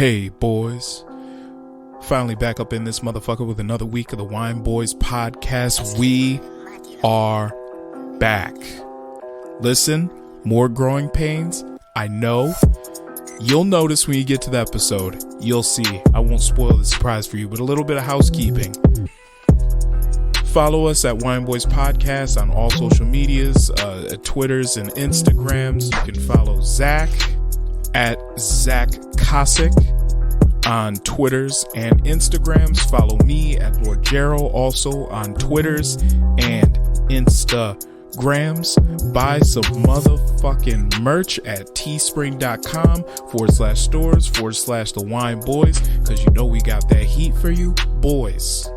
Hey boys, finally back up in this motherfucker with another week of the Wine Boys podcast. We are back. Listen, more growing pains. I know. You'll notice when you get to the episode. You'll see. I won't spoil the surprise for you, but a little bit of housekeeping. Follow us at Wine Boys Podcast on all social medias, Twitters and Instagrams. You can follow Zach at Zach Cossack on Twitters and Instagrams. Follow me at Lord Gerald also on Twitters and Instagrams. Buy some motherfucking merch at teespring.com/stores/the Wine Boys, because you know we got that heat for you boys.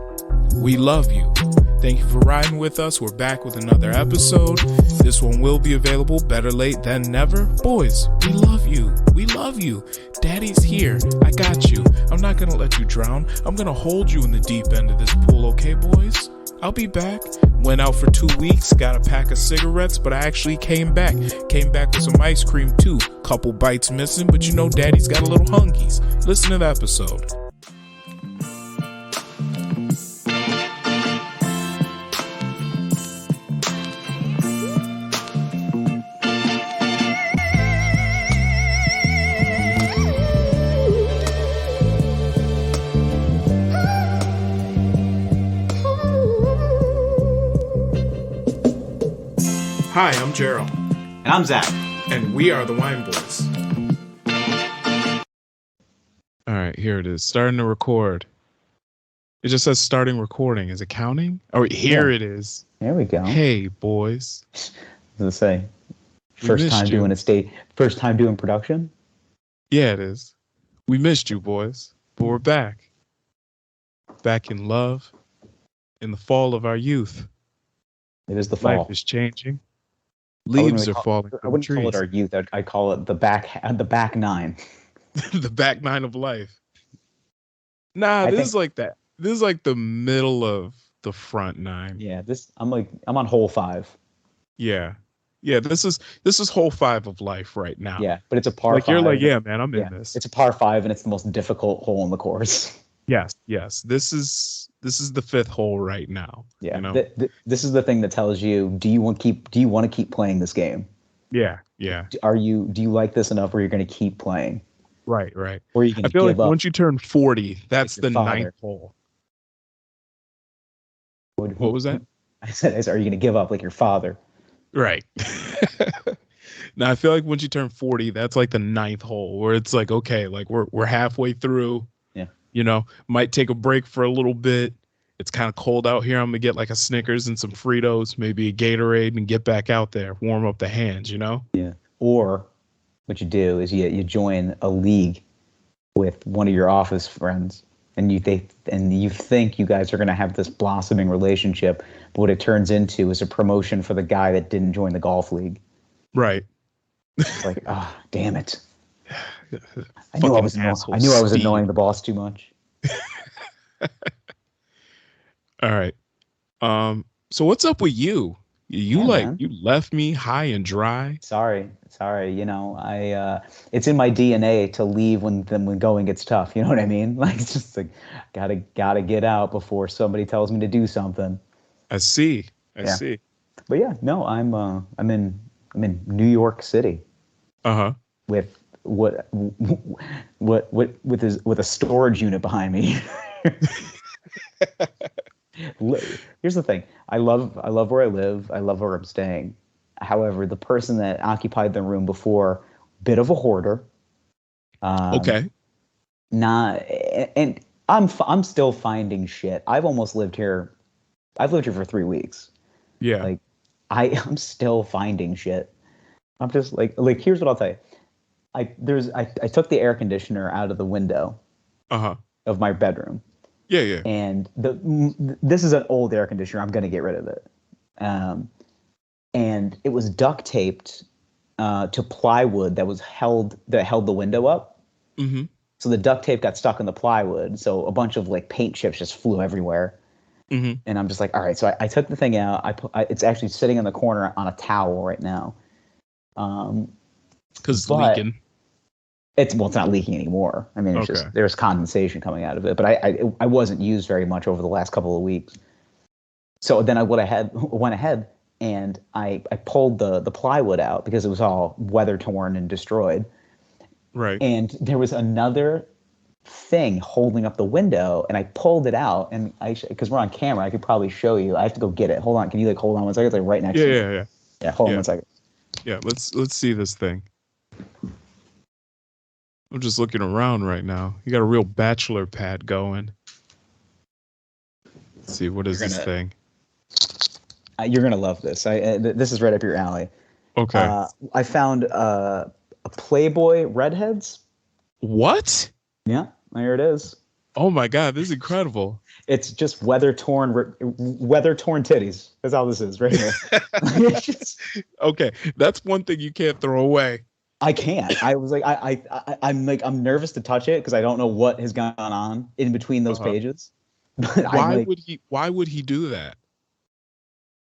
We love you. Thank you for riding with us. We're back with another episode. This one will be available better late than never. Boys, we love you. We love you. Daddy's here. I got you. I'm not going to let you drown. I'm going to hold you in the deep end of this pool, okay, boys? I'll be back. Went out for 2 weeks, got a pack of cigarettes, but I actually came back. Came back with some ice cream, too. Couple bites missing, but you know Daddy's got a little hungies. Listen to the episode. Hi, I'm Gerald. And I'm Zach. And we are the Wine Boys. All right, here it is. Starting to record. It just says starting recording. Is it counting? Oh, here it is. There we go. Hey, boys. I was going to say, first time doing production? Yeah, it is. We missed you, boys. But we're back. Back in love. In the fall of our youth. It is the fall. Life is changing. Leaves are falling from I wouldn't trees. call it our youth. I'd call it the back nine. The back nine of life. Nah, this is like that. This is like the middle of the front nine. Yeah, I'm on hole 5. Yeah. This is hole 5 of life right now. Yeah, but it's a par 5. You're like, yeah, man, I'm in this. It's a par 5, and it's the most difficult hole in the course. Yes. This is the 5th hole right now. Yeah, you know? This is the thing that tells you: do you want to keep playing this game? Yeah. Do you like this enough where you're going to keep playing? Right. Or are you going to I feel like up? once you turn 40, that's the father. 9th hole. What was that? I said, are you going to give up like your father? Right. Now I feel like once you turn 40, that's like the 9th hole, where it's like, okay, like we're halfway through. Yeah. You know, might take a break for a little bit. It's kind of cold out here. I'm gonna get like a Snickers and some Fritos, maybe a Gatorade, and get back out there, warm up the hands. You know. Yeah. Or what you do is you join a league with one of your office friends, and you think you guys are gonna have this blossoming relationship, but what it turns into is a promotion for the guy that didn't join the golf league. Right. It's like, damn it. I knew I was annoying the boss too much. All right. So what's up with you? You left me high and dry. Sorry. You know, it's in my DNA to leave when going gets tough. You know what I mean? Like, it's just like gotta get out before somebody tells me to do something. I see. See. But yeah, no, I'm in New York City. With with a storage unit behind me. Here's the thing. I love where I live. I love where I'm staying. However, the person that occupied the room before, bit of a hoarder. Okay. And I'm still finding shit. I've lived here for 3 weeks. Yeah. Like I'm still finding shit. I'm just like here's what I'll tell you. I took the air conditioner out of the window of my bedroom. Yeah. And this is an old air conditioner. I'm going to get rid of it. And it was duct taped to plywood that held the window up. Mm-hmm. So the duct tape got stuck in the plywood. So a bunch of like paint chips just flew everywhere. Mm-hmm. And I'm just like, all right. So I took the thing out. It's actually sitting in the corner on a towel right now. Because it's leaking. It's not leaking anymore. I mean, it's Okay. just there's condensation coming out of it. But I wasn't used very much over the last couple of weeks. So then I went ahead and I pulled the plywood out because it was all weather torn and destroyed. Right. And there was another thing holding up the window, and I pulled it out, and because we're on camera, I could probably show you. I have to go get it. Hold on. Can you hold on one second? It's right next Yeah, to me. yeah. Yeah, hold on Yeah. 1 second. Yeah, let's see this thing. I'm just looking around right now. You got a real bachelor pad going. Let's see, what is this thing? You're gonna love this. This is right up your alley. Okay. I found a Playboy Redheads. What? Yeah, there it is. Oh my God, this is incredible. It's just weather torn titties. That's all this is right here. Okay, that's one thing you can't throw away. I can't. I was like, I'm nervous to touch it because I don't know what has gone on in between those pages. But why would he do that?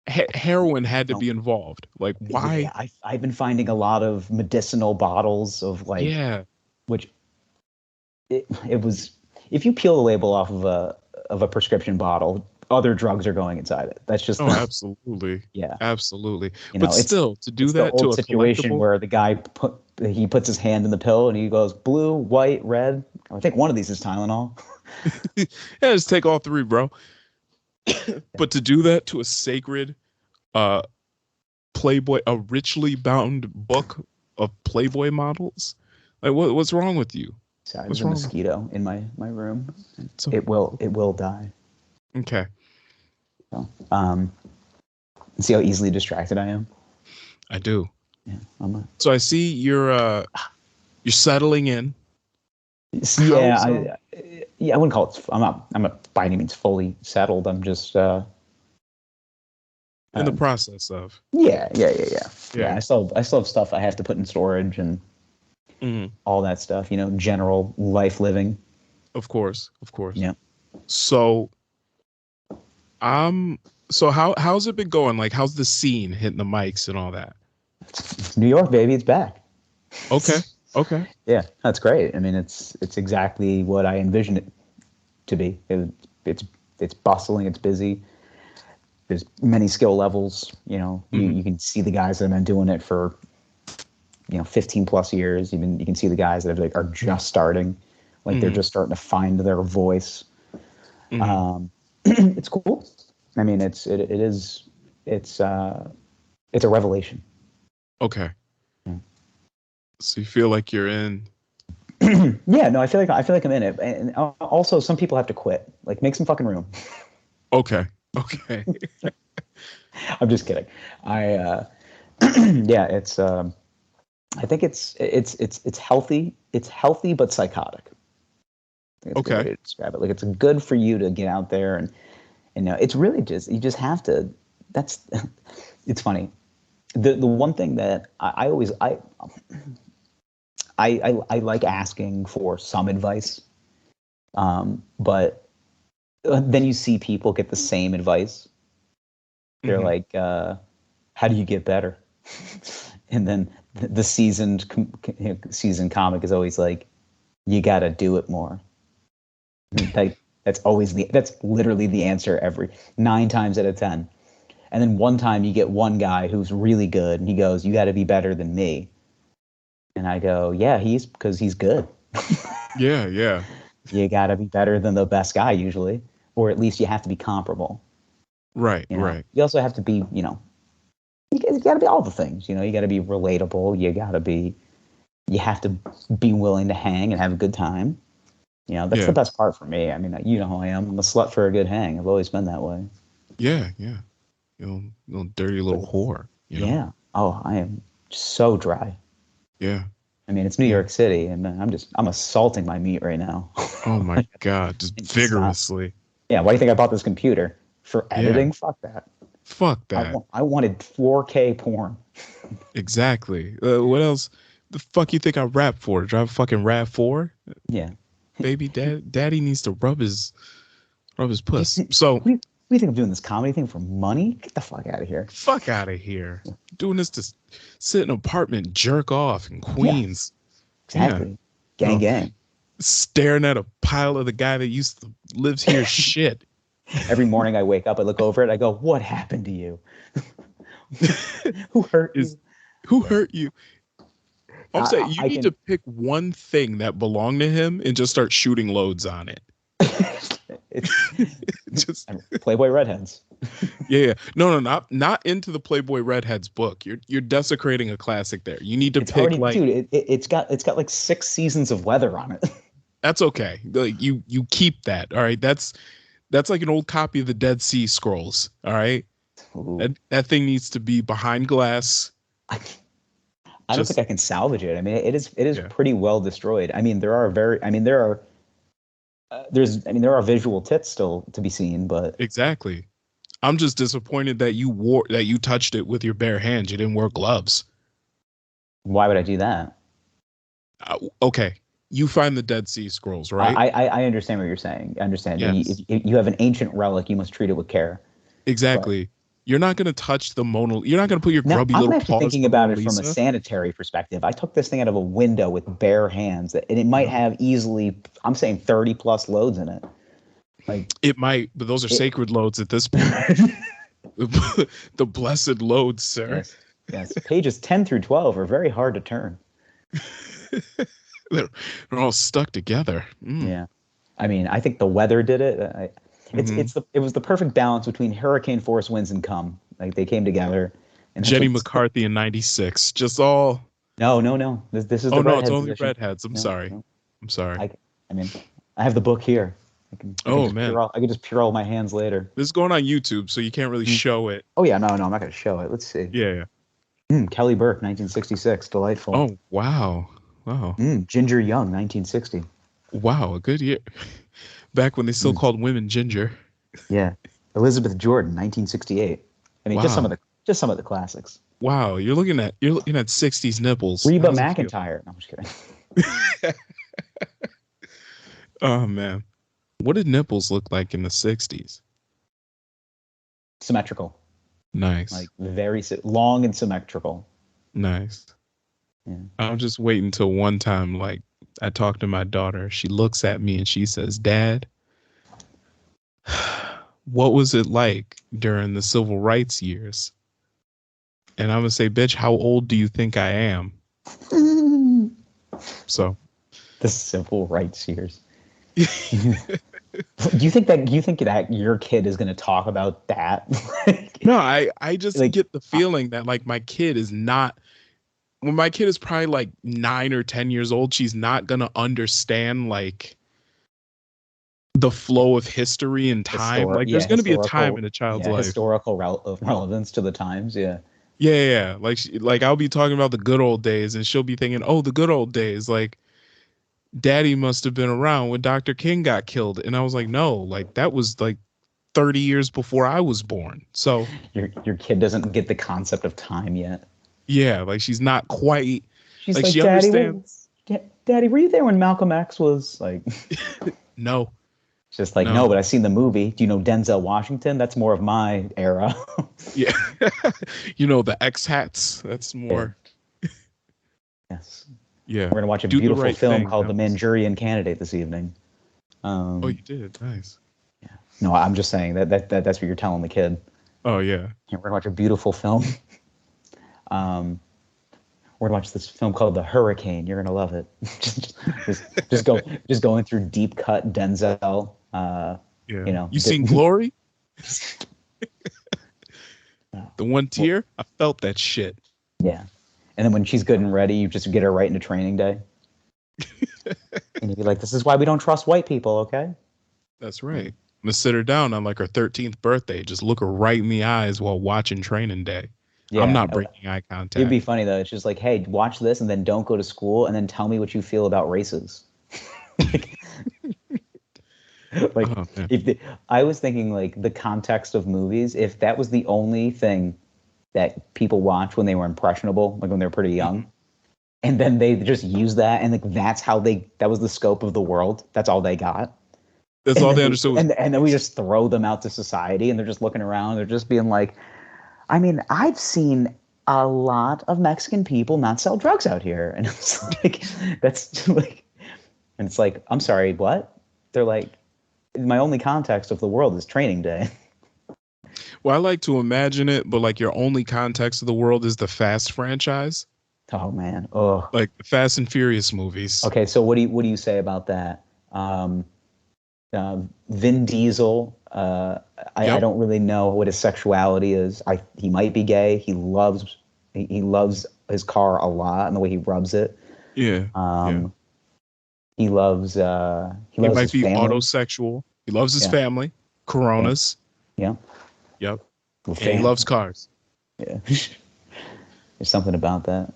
Heroin had to be involved. Like, why? Yeah, I've been finding a lot of medicinal bottles of which it was. If you peel the label off of a prescription bottle, other drugs are going inside it. That's just absolutely. Yeah, absolutely. But still, to do that to a situation where the guy puts his hand in the pill and he goes blue, white, red. I think one of these is Tylenol. Yeah, just take all three, bro. But to do that to a sacred Playboy, a richly bound book of Playboy models, like what's wrong with you? Sorry, there's a mosquito in my room. It will die. Okay. So, see how easily distracted I am? I do. Yeah. So I see you're settling in. Yeah, I wouldn't call it. I'm not by any means fully settled. I'm just in the process of. Yeah. I still have stuff I have to put in storage and all that stuff. General life living. Of course. Yeah. So, so how's it been going? Like, how's the scene hitting the mics and all that? New York, baby, it's back. Okay. Yeah, that's great. I mean, it's exactly what I envisioned it to be. It's bustling. It's busy. There's many skill levels. You can see the guys that have been doing it for 15 plus years. Even you can see the guys that are just starting, they're just starting to find their voice. It's cool. I mean, it's a revelation. Okay. So you feel like you're in? Yeah, no, I feel like I'm in it. And also, some people have to quit. Make some fucking room. Okay. I'm just kidding. Yeah, it's. I think it's healthy. It's healthy but psychotic. That's a good way to describe it. It's good for you to get out there and it's really just you just have to. That's. It's funny. The one thing that I always I like asking for some advice, but then you see people get the same advice. They're like, "How do you get better?" And then the seasoned comic is always like, "You got to do it more." That's literally the answer every 9 times out of 10. And then one time you get one guy who's really good, and he goes, "You got to be better than me." And I go, "Yeah, because he's good." Yeah. You got to be better than the best guy usually, or at least you have to be comparable. Right. You also have to be, you got to be all the things. You got to be relatable. You have to be willing to hang and have a good time. That's the best part for me. I mean, you know how I am. I'm a slut for a good hang. I've always been that way. Yeah. Little dirty little whore. Yeah. Oh, I am so dry. Yeah. I mean, it's New York City, and I'm assaulting my meat right now. Oh my God, just vigorously. Yeah. Why do you think I bought this computer? For editing? Yeah. Fuck that. I wanted 4K porn. Exactly. What else? The fuck you think I rap for? Drive a fucking RAV4? Yeah. Baby, daddy needs to rub his puss. So what do you think I'm doing this comedy thing for money? Get the fuck out of here. Fuck out of here. Doing this to sit in an apartment and jerk off in Queens. Yeah, exactly. Gang, Oh, gang. staring at a pile of the guy that lives here shit. Every morning I wake up, I look over it, I go, what happened to you? Who hurt you? Who hurt you? I'm saying you I need can. to pick one thing that belonged to him and just start shooting loads on it. It's Just Playboy Redheads. yeah. No, not into the Playboy Redheads book. You're desecrating a classic there. You need to It's pick already, like dude. It's got like 6 seasons of weather on it. that's okay. Like you keep that. All right. That's like an old copy of the Dead Sea Scrolls. All right. Ooh. That thing needs to be behind glass. I don't think I can salvage it. I mean, it is Yeah. pretty well destroyed. I mean, there are there are visual tits still to be seen, but Exactly. I'm just disappointed that you touched it with your bare hands. You didn't wear gloves. why would I do that? Okay. You find the Dead Sea Scrolls, right? I understand what you're saying. I understand. Yes. If you have an ancient relic, you must treat it with care. Exactly. You're not going to touch the Mona. You're not going to put your Now, grubby I'm little actually paws thinking on the about Mona it from a Lisa. sanitary perspective. I took this thing out of a window with bare hands, and it might have easily, I'm saying 30 plus loads in it. Like It might, but those are sacred loads at this point. The blessed loads, sir. yes, yes. Pages 10 through 12 are very hard to turn. They're all stuck together. Mm. Yeah, I mean, I think the weather did it. It was the perfect balance between hurricane force winds and cum. Like they came together. And Jenny McCarthy in '96. Just all. No. This is Oh the no, it's redhead only position. redheads. I'm No, sorry. no. I'm sorry. I mean, I have the book here. Oh man, I can just pure all my hands later. this is going on YouTube, so you can't really show it. Oh yeah, no, I'm not going to show it. Let's see. Yeah. Kelly Burke, 1966, delightful. Oh wow, Ginger Young, 1960. wow, a good year. Back when they still called women ginger. Yeah, Elizabeth Jordan, 1968. I mean, Wow. just some of the classics. Wow, you're looking at '60s nipples. Reba How does it feel? McEntire. No, I'm just kidding. Oh man, what did nipples look like in the '60s? Symmetrical, Nice, like very long and symmetrical. nice. Yeah. I'm just waiting till one time, like I talk to my daughter. She looks at me and she says, "Dad, what was it like during the civil rights years?" And I'm gonna say, "Bitch, how old do you think I am?" So, The civil rights years. Do you think that your kid is going to talk about that? no, I just Like, get the feeling that like my kid is not. When my kid is probably like 9 or 10 years old, she's not gonna understand like the flow of history and time. Like there's gonna be a time in a child's life. Historical relevance to the times. Yeah. Yeah. Like I'll be talking about the good old days, and she'll be thinking, "Oh, the good old days." Like, Daddy must have been around when Dr. King got killed, and I was like, "No, like that was like 30 years before I was born." So Your kid doesn't get the concept of time yet. yeah, like she's not quite. She's Like, like, she Daddy, understands. Daddy, were you there when Malcolm X was like? No, It's just like, No. no, but I've seen the movie. Do you know Denzel Washington? That's more of my era. yeah, the X hats. That's more. Yes. Yeah, We're gonna watch a Do the beautiful right film thing. called That The was- Manchurian Candidate this evening. Oh, you did. Nice. No, I'm just saying that's what you're telling the kid. Oh yeah. We're gonna watch a beautiful film. We're gonna watch this film called The Hurricane. You're gonna love it. just going through deep cut Denzel. Yeah. You You seen Glory? The one tear? I felt that shit. Yeah. And then when she's good and ready, you just get her right into Training Day. And you'd be like, "This is why we don't trust white people, okay?" That's right. I'm gonna sit her down on like her 13th birthday. Just look her right in the eyes while watching Training Day. Yeah. I'm not breaking eye contact. It'd be funny though. It's just like, "Hey, watch this, and then don't go to school, and then tell me what you feel about races." Like, Oh, man. I was thinking like the context of movies. If that was the only thing that people watched when they were impressionable, like when they were pretty young, and then they just use that, and like that was the scope of the world. That's all they got. That's all they understood was And then we just throw them out to society, and they're just looking around. They're just being like, I mean, I've seen a lot of Mexican people not sell drugs out here, and it's like that's like And it's like, I'm sorry, what? They're like, my only context of the world is Training Day. Well, I like to imagine it, but like your only context of the world is the Fast franchise, Oh man. Oh. like the Fast and Furious movies. Okay, so what do you say about that? Vin Diesel. I Yep. don't really know what his sexuality is. He might be gay. He loves his car a lot and the way he rubs it. Yeah. Yeah. He loves he He loves might his be family. autosexual. He loves his Yeah, family. yeah, Coronas. yeah. Yep. The And he fam. loves cars. Yeah. There's something about that.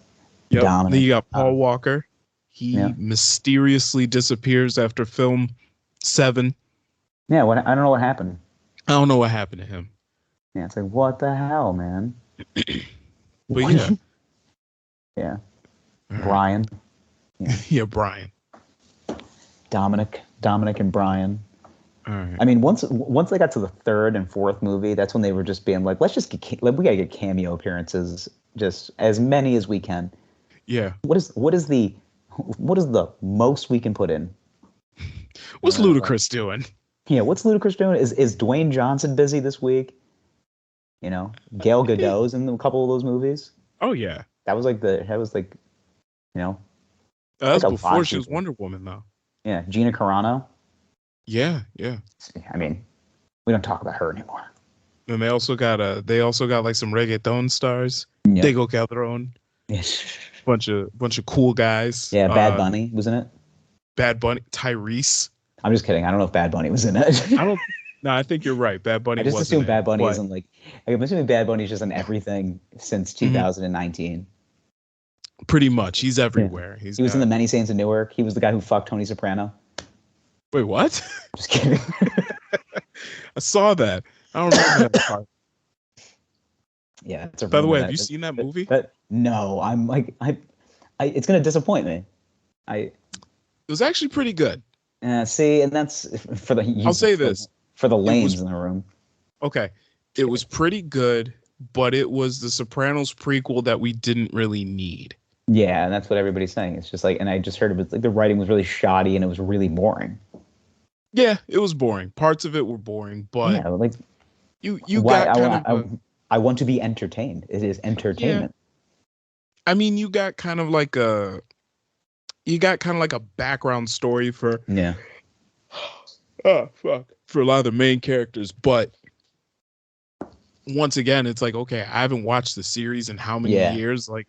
Yep. Then you Dominic. got Paul Walker. Yeah. He mysteriously disappears after film 7. Yeah. What I don't know what happened. I don't know what happened to him. Yeah. It's like what the hell, man. But yeah. Yeah. All right. Brian. Yeah. Yeah, Brian. Dominic and Brian. All right. I mean, once they got to the third and fourth movie, that's when they were just being like, let's just we gotta get cameo appearances, just as many as we can. Yeah. What is the most we can put in? What's Ludacris doing? Yeah, what's Ludacris doing? Is Dwayne Johnson busy this week? Gail Gadot's in a couple of those movies. Oh yeah. That was like you know, That was like a lot before of she was people. Wonder Woman though. Yeah, Gina Carano. Yeah, yeah. I mean, we don't talk about her anymore. And they also got like some reggaeton stars. Yep. Tego Calderon. Yes. Bunch of cool guys. Yeah, Bad Bunny was in it. Bad Bunny, Tyrese. I'm just kidding. I don't know if Bad Bunny was in it. I don't. No, I think you're right. Bad Bunny. I just wasn't assume in, Bad Bunny but isn't I'm assuming Bad Bunny is just in everything since 2019. pretty much, he's Yeah. everywhere. He was in The Many Saints of Newark. He was the guy who fucked Tony Soprano. Wait, what? Just kidding. I saw that. I don't remember that part. Yeah. It's a By the rumor way, have you seen that movie? No, I'm like it's gonna disappoint me. It was actually pretty good. See, and that's for the. I'll say this. For the lanes was- in the room. Okay, it was pretty good, but it was the Sopranos prequel that we didn't really need. Yeah, and that's what everybody's saying. It's just like, and I just heard it was like the writing was really shoddy and it was really boring. Yeah, it was boring. Parts of it were boring, but Yeah, like you why, got kind of. I want to be entertained. It is entertainment. I mean, you got kind of like a background story for Yeah. oh fuck for a lot of the main characters, but once again, it's like, okay, I haven't watched the series in how many years? Like,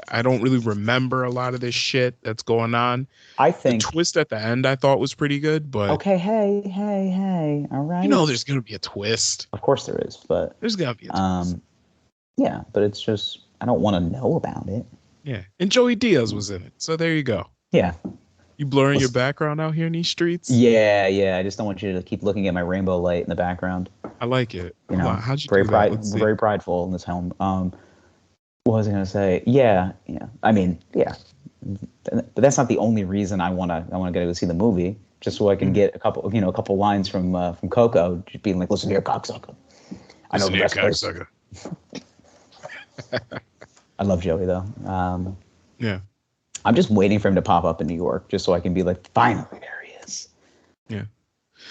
I don't really remember a lot of this shit that's going on. I think the twist at the end I thought was pretty good, but okay, hey, all right. There's gonna be a twist. Of course there is, but There's gonna be a twist. Yeah, but it's just I don't want to know about it. Yeah, and Joey Diaz was in it, so there you go. Yeah. You blurring your background out here in these streets? Yeah. I just don't want you to keep looking at my rainbow light in the background. I like it. How'd you very do that? Let's see. very prideful in this helm. What was I gonna say? Yeah. I mean, yeah. But that's not the only reason I wanna go see the movie. Just so I can get a couple lines from Coco, just being like, "Listen here, cocksucker." I know the best place. I love Joey though. Yeah. I'm just waiting for him to pop up in New York, just so I can be like, finally, there he is. Yeah.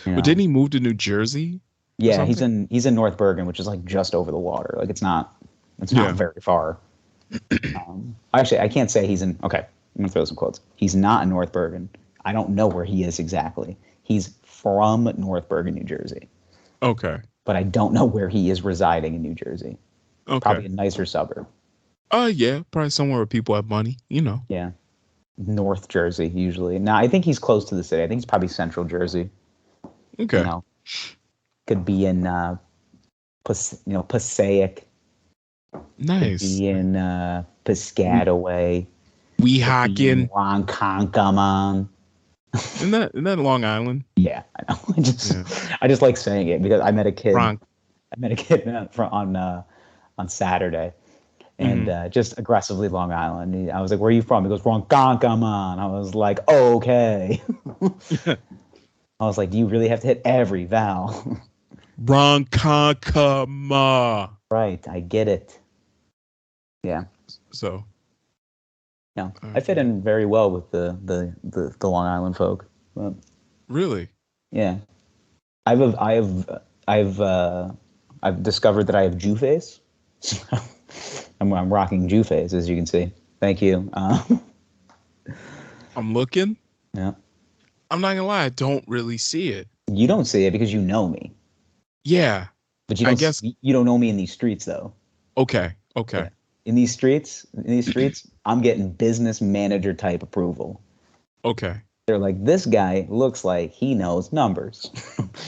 But didn't he move to New Jersey? Yeah, he's in North Bergen, which is like just over the water. Like it's not very far. Actually, I can't say he's in. Okay, I'm gonna throw some quotes. He's not in North Bergen. I don't know where he is exactly. He's from North Bergen, New Jersey. Okay. But I don't know where he is residing in New Jersey. Okay. Probably a nicer suburb. Yeah, probably somewhere where people have money, Yeah. North Jersey, usually. Now, I think he's close to the city. I think he's probably Central Jersey. Okay. Could be in, Passaic. Nice. Could be in Piscataway. Weehawken. Ronkonkoma. Isn't that Long Island? Yeah, I know. I just like saying it because I met a kid. Ronk. I met a kid on Saturday. And just aggressively Long Island. I was like, "Where are you from?" He goes, "Ronkonkoma." I was like, oh, "Okay." I was like, "Do you really have to hit every vowel?" Ronkonkoma. Right, I get it. Yeah. So. No, I fit in very well with the Long Island folk. But Really? yeah, I've discovered that I have Jface. So I'm rocking Jface, as you can see. Thank you. I'm looking. Yeah. I'm not gonna lie, I don't really see it. You don't see it because you know me, Yeah, but I guess. you don't know me in these streets though. Okay, okay, Yeah. In these streets, I'm getting business manager type approval. okay, They're like, this guy looks like he knows numbers.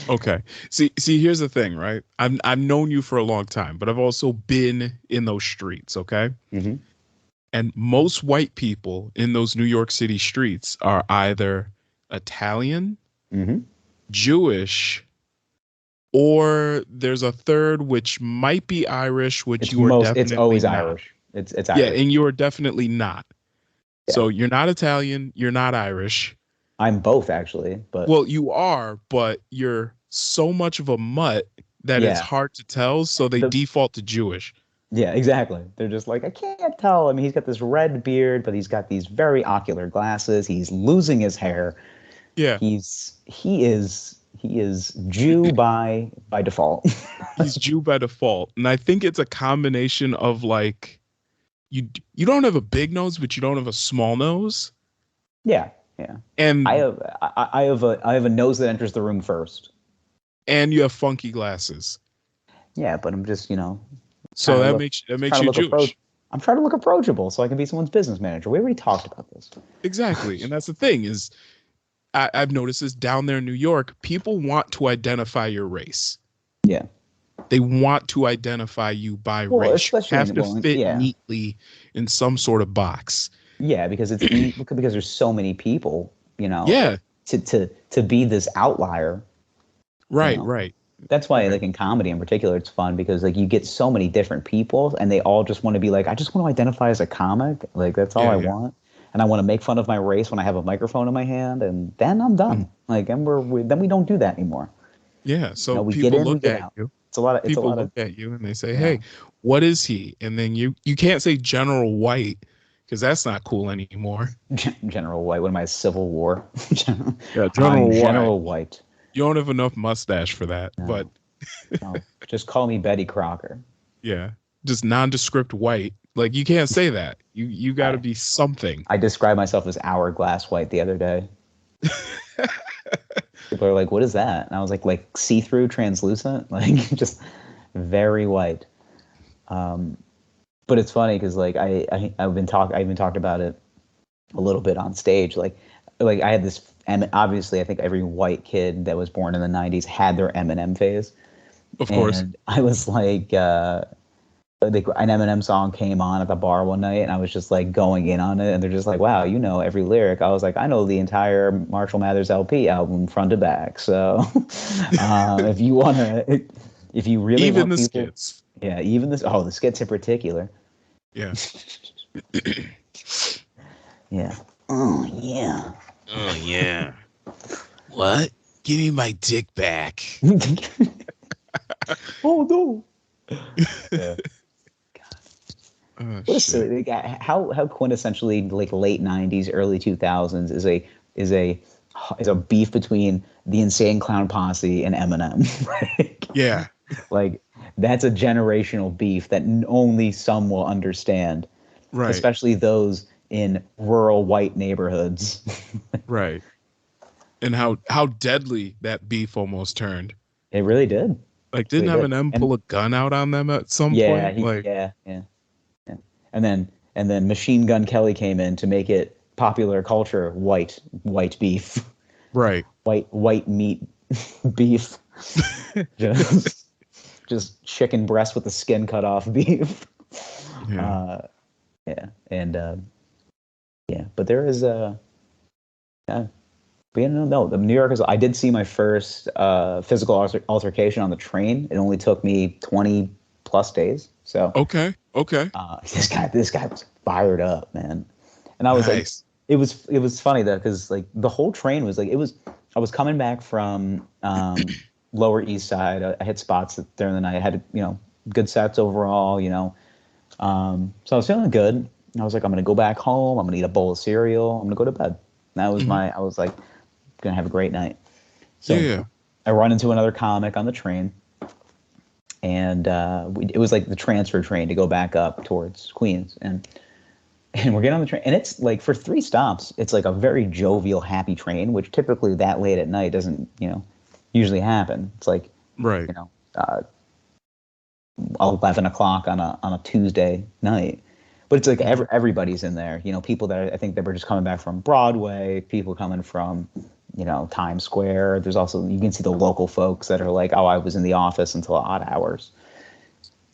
okay. See, here's the thing, right? I've known you for a long time, but I've also been in those streets, okay? Hmm. And most white people in those New York City streets are either Italian, Hmm. Jewish, or there's a third which might be Irish, which you are It's definitely always not. Irish. It's Yeah, Irish. and you are definitely not. Yeah. So you're not Italian, you're not Irish. I'm both actually, but Well, you are, but you're so much of a mutt that it's yeah. hard to tell. So they The default to Jewish. Yeah, exactly. They're just like, I can't tell. I mean, he's got this red beard, but he's got these very ocular glasses. He's losing his hair. Yeah, He is Jew by default. he's Jew by default, and I think it's a combination of like you don't have a big nose, but you don't have a small nose, Yeah, yeah. and I have a nose that enters the room first. you have funky glasses. Yeah, but I'm just, So trying to that look makes trying to you look Jewish. I'm trying to look approachable so I can be someone's business manager. We already talked about this. Exactly, and that's the thing is I've noticed this down there in New York. People want to identify your race. Yeah. They want to identify you by Well, race. You especially have to fit yeah. neatly in some sort of box. Yeah, because because there's so many people, Yeah, to be this outlier, you right, know. right, That's why, right. like in comedy in particular, it's fun because like you get so many different people, and they all just want to be like, I just want to identify as a comic. Like that's all Yeah, I yeah. want, and I want to make fun of my race when I have a microphone in my hand, and then I'm Mm, done. Like, and then we don't do that anymore. yeah. So We get people in, we look get at out. you. It's a People lot look of at you and they say, yeah. "Hey, what is he?" And then you can't say General White because that's not cool anymore. General White. What am I? Civil War. Yeah, I'm General White. General White. You don't have enough mustache for that, but No, no, just call me Betty Crocker. yeah, just nondescript white. Like you can't say that. You got to I be something. I described myself as hourglass white the other day. People are like, "What is that?" And I was like see-through, translucent, like just very white. But it's funny because like I even talked about it a little bit on stage. Like I had this, and obviously I think every white kid that was born in the '90s had their Eminem phase, Of course. and I was like. An Eminem song came on at the bar one night, and I was just like going in on it, and they're just like, "Wow, you know every lyric." I was like, "I know the entire Marshall Mathers LP album front to back." So, if you if you really Even want the people, skits. yeah, the skits in particular, Yeah. yeah, oh yeah, Oh yeah. What? Give me my dick back. oh no, yeah. Oh What a shit. silly, like, how quintessentially like late '90s, early 2000s is a is a beef between the Insane Clown Posse and Eminem. Yeah. Like that's a generational beef that only some will understand, Right. especially those in rural white neighborhoods. Right. And how deadly that beef almost turned. It really did. Like It didn't really did. Eminem And pull a gun out on them at some yeah, point? Like yeah. And then Machine Gun Kelly came in to make it popular culture white beef, right. white meat beef, just just chicken breast with the skin cut off beef. Yeah. Yeah, and yeah, but there is yeah, but no, the New York is. I did see my first physical altercation on the train. It only took me 20 plus days. So Okay. Okay. this guy was fired up, man. And I was like, Nice. it was funny though, because like the whole train was like, I was coming back from Lower East Side. I hit spots during the night. I had, good sets overall, so I was feeling good. I was like, I'm gonna go back home. I'm gonna eat a bowl of cereal. I'm gonna go to bed. And that was Mhm. I was like, gonna have a great night. So Yeah. I run into another comic on the train, and it was like the transfer train to go back up towards Queens, and we're getting on the train, and it's like for 3 stops, it's like a very jovial, happy train, which typically that late at night doesn't, usually happen. It's like, Right. 11 o'clock on a Tuesday night. But it's like everybody's in there, people that I think that were just coming back from Broadway, people coming from, Times Square. There's also, you can see the local folks that are like, oh, I was in the office until odd hours.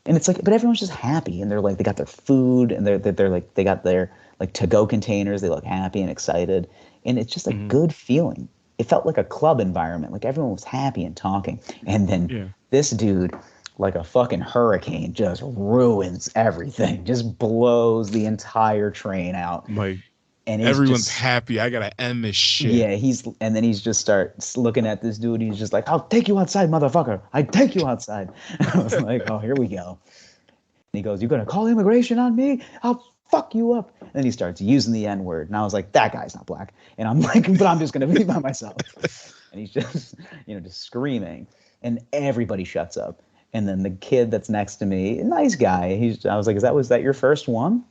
And it's like, but everyone's just happy, and they're like, they got their food, and they're like, they got their like to-go containers. They look happy and excited, and it's just a good feeling. It felt like a club environment, like everyone was happy and talking. And then this dude, like a fucking hurricane, just ruins everything, just blows the entire train out. Like, and everyone's happy. I gotta end this shit. Yeah, and then he's just starts looking at this dude. He's just like, "I'll take you outside, motherfucker! I take you outside." I was like, "Oh, here we go." And he goes, "You gonna call immigration on me? I'll fuck you up." And then he starts using the N-word, and I was like, "That guy's not black." And I'm like, "But I'm just gonna be by myself." And he's just, just screaming, and everybody shuts up. And then the kid that's next to me, nice guy. I was like, was that your first one?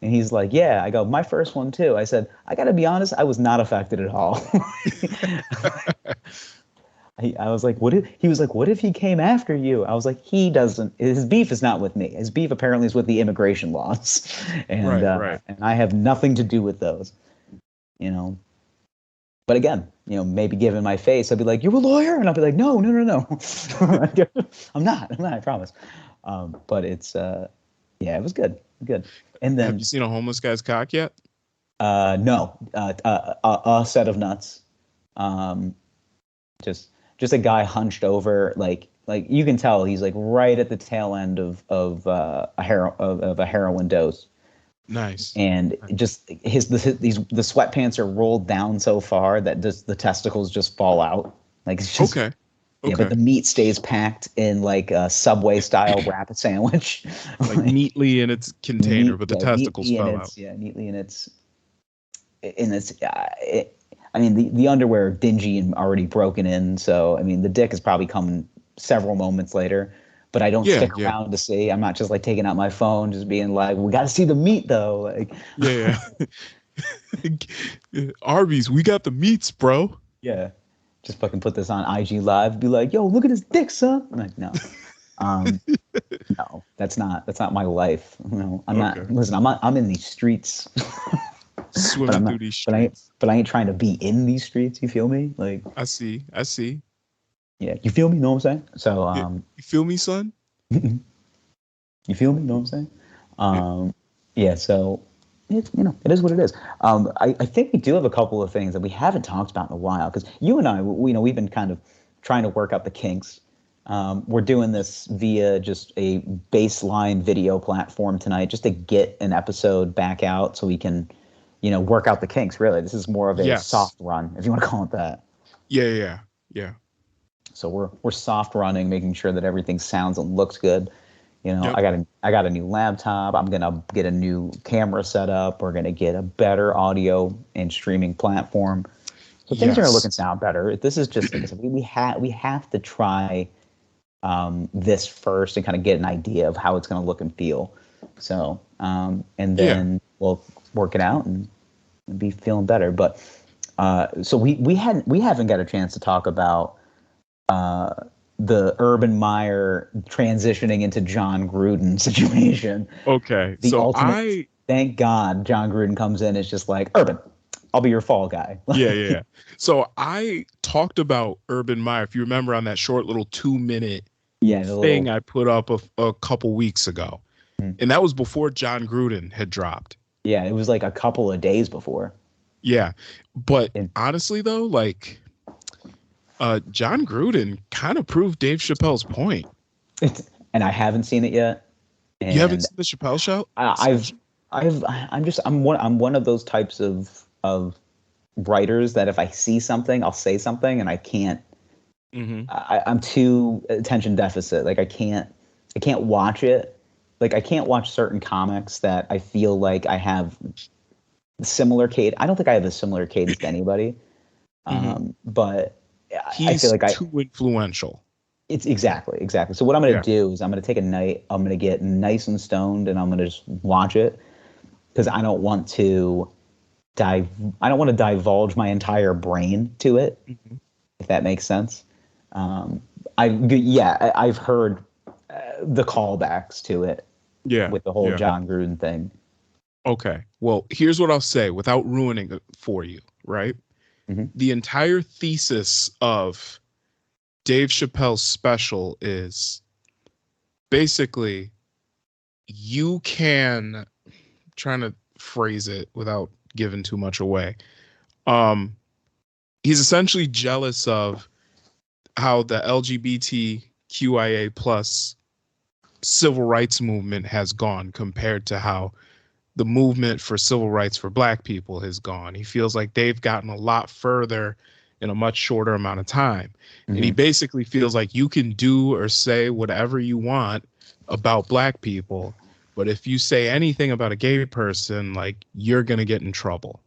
And he's like, yeah. I go, my first one too. I said, I got to be honest, I was not affected at all. I was like, he was like, what if he came after you? I was like, he doesn't, his beef is not with me. His beef apparently is with the immigration laws. And, and I have nothing to do with those, But again, maybe given my face, I'd be like, you're a lawyer? And I'll be like, no. I'm not, I promise. But it's, it was good. And then, have you seen a homeless guy's cock yet? No, a set of nuts. Just a guy hunched over, like you can tell he's like right at the tail end of a heroin dose. Nice. And just the sweatpants are rolled down so far that the testicles just fall out. Like it's just okay. Yeah, but the meat stays packed in like a Subway style wrap sandwich, like neatly in its container, but the testicles fell out. Yeah, neatly in its. I mean, the underwear are dingy and already broken in, so I mean, the dick is probably coming several moments later. But I don't stick around to see. I'm not just like taking out my phone, just being like, "We got to see the meat, though." Like, yeah. Arby's, we got the meats, bro. Yeah. Just fucking put this on IG Live, be like, "Yo, look at his dick, son." I'm like, no, no, that's not my life. I'm not. Listen, I'm in these streets, swimming through these streets. But I ain't trying to be in these streets. You feel me? Like, I see. Yeah, you feel me? Know what I'm saying? So, you feel me, son? You feel me? Know what I'm saying? Yeah. So. It is what it is. I think we do have a couple of things that we haven't talked about in a while, because you and I, we've been kind of trying to work out the kinks. We're doing this via just a baseline video platform tonight, just to get an episode back out so we can, work out the kinks. Really, this is more of a soft run, if you want to call it that. Yeah. So we're soft running, making sure that everything sounds and looks good. Yep. I got a new laptop. I'm gonna get a new camera set up. We're gonna get a better audio and streaming platform. So things are gonna look and sound better. This is just we have to try this first and kind of get an idea of how it's gonna look and feel. So and then we'll work it out and be feeling better. But so we haven't got a chance to talk about the Urban Meyer transitioning into John Gruden situation. Okay. Thank God John Gruden comes in. It's just like, Urban, I'll be your fall guy. Yeah. So I talked about Urban Meyer, if you remember, on that short little 2-minute thing I put up a couple weeks ago. Mm-hmm. And that was before John Gruden had dropped. Yeah, it was like a couple of days before. Yeah. But honestly, though, like, John Gruden kind of proved Dave Chappelle's point. And I haven't seen it yet. You haven't seen the Chappelle show? I'm one of those types of writers that if I see something, I'll say something, and I can't. Mm-hmm. I'm too attention deficit. Like I can't watch it. Like I can't watch certain comics that I feel like I have similar cadence. I don't think I have a similar cadence to anybody. But I feel He's like too influential. it's exactly. So what I'm going Yeah. to do is I'm going to take a night, I'm going to get nice and stoned, and I'm going to just watch it because I don't want to divulge my entire brain to it, Mhm. if that makes sense. I've heard the callbacks to it Yeah. with the whole Yeah. John Gruden thing. Okay. Well, here's what I'll say without ruining it for you, right? Mm-hmm. The entire thesis of Dave Chappelle's special is basically you can trying to phrase it without giving too much away. He's essentially jealous of how the LGBTQIA plus civil rights movement has gone compared to how the movement for civil rights for black people has gone. He feels like they've gotten a lot further in a much shorter amount of time. Mm-hmm. And he basically feels like you can do or say whatever you want about black people, but if you say anything about a gay person, like you're going to get in trouble.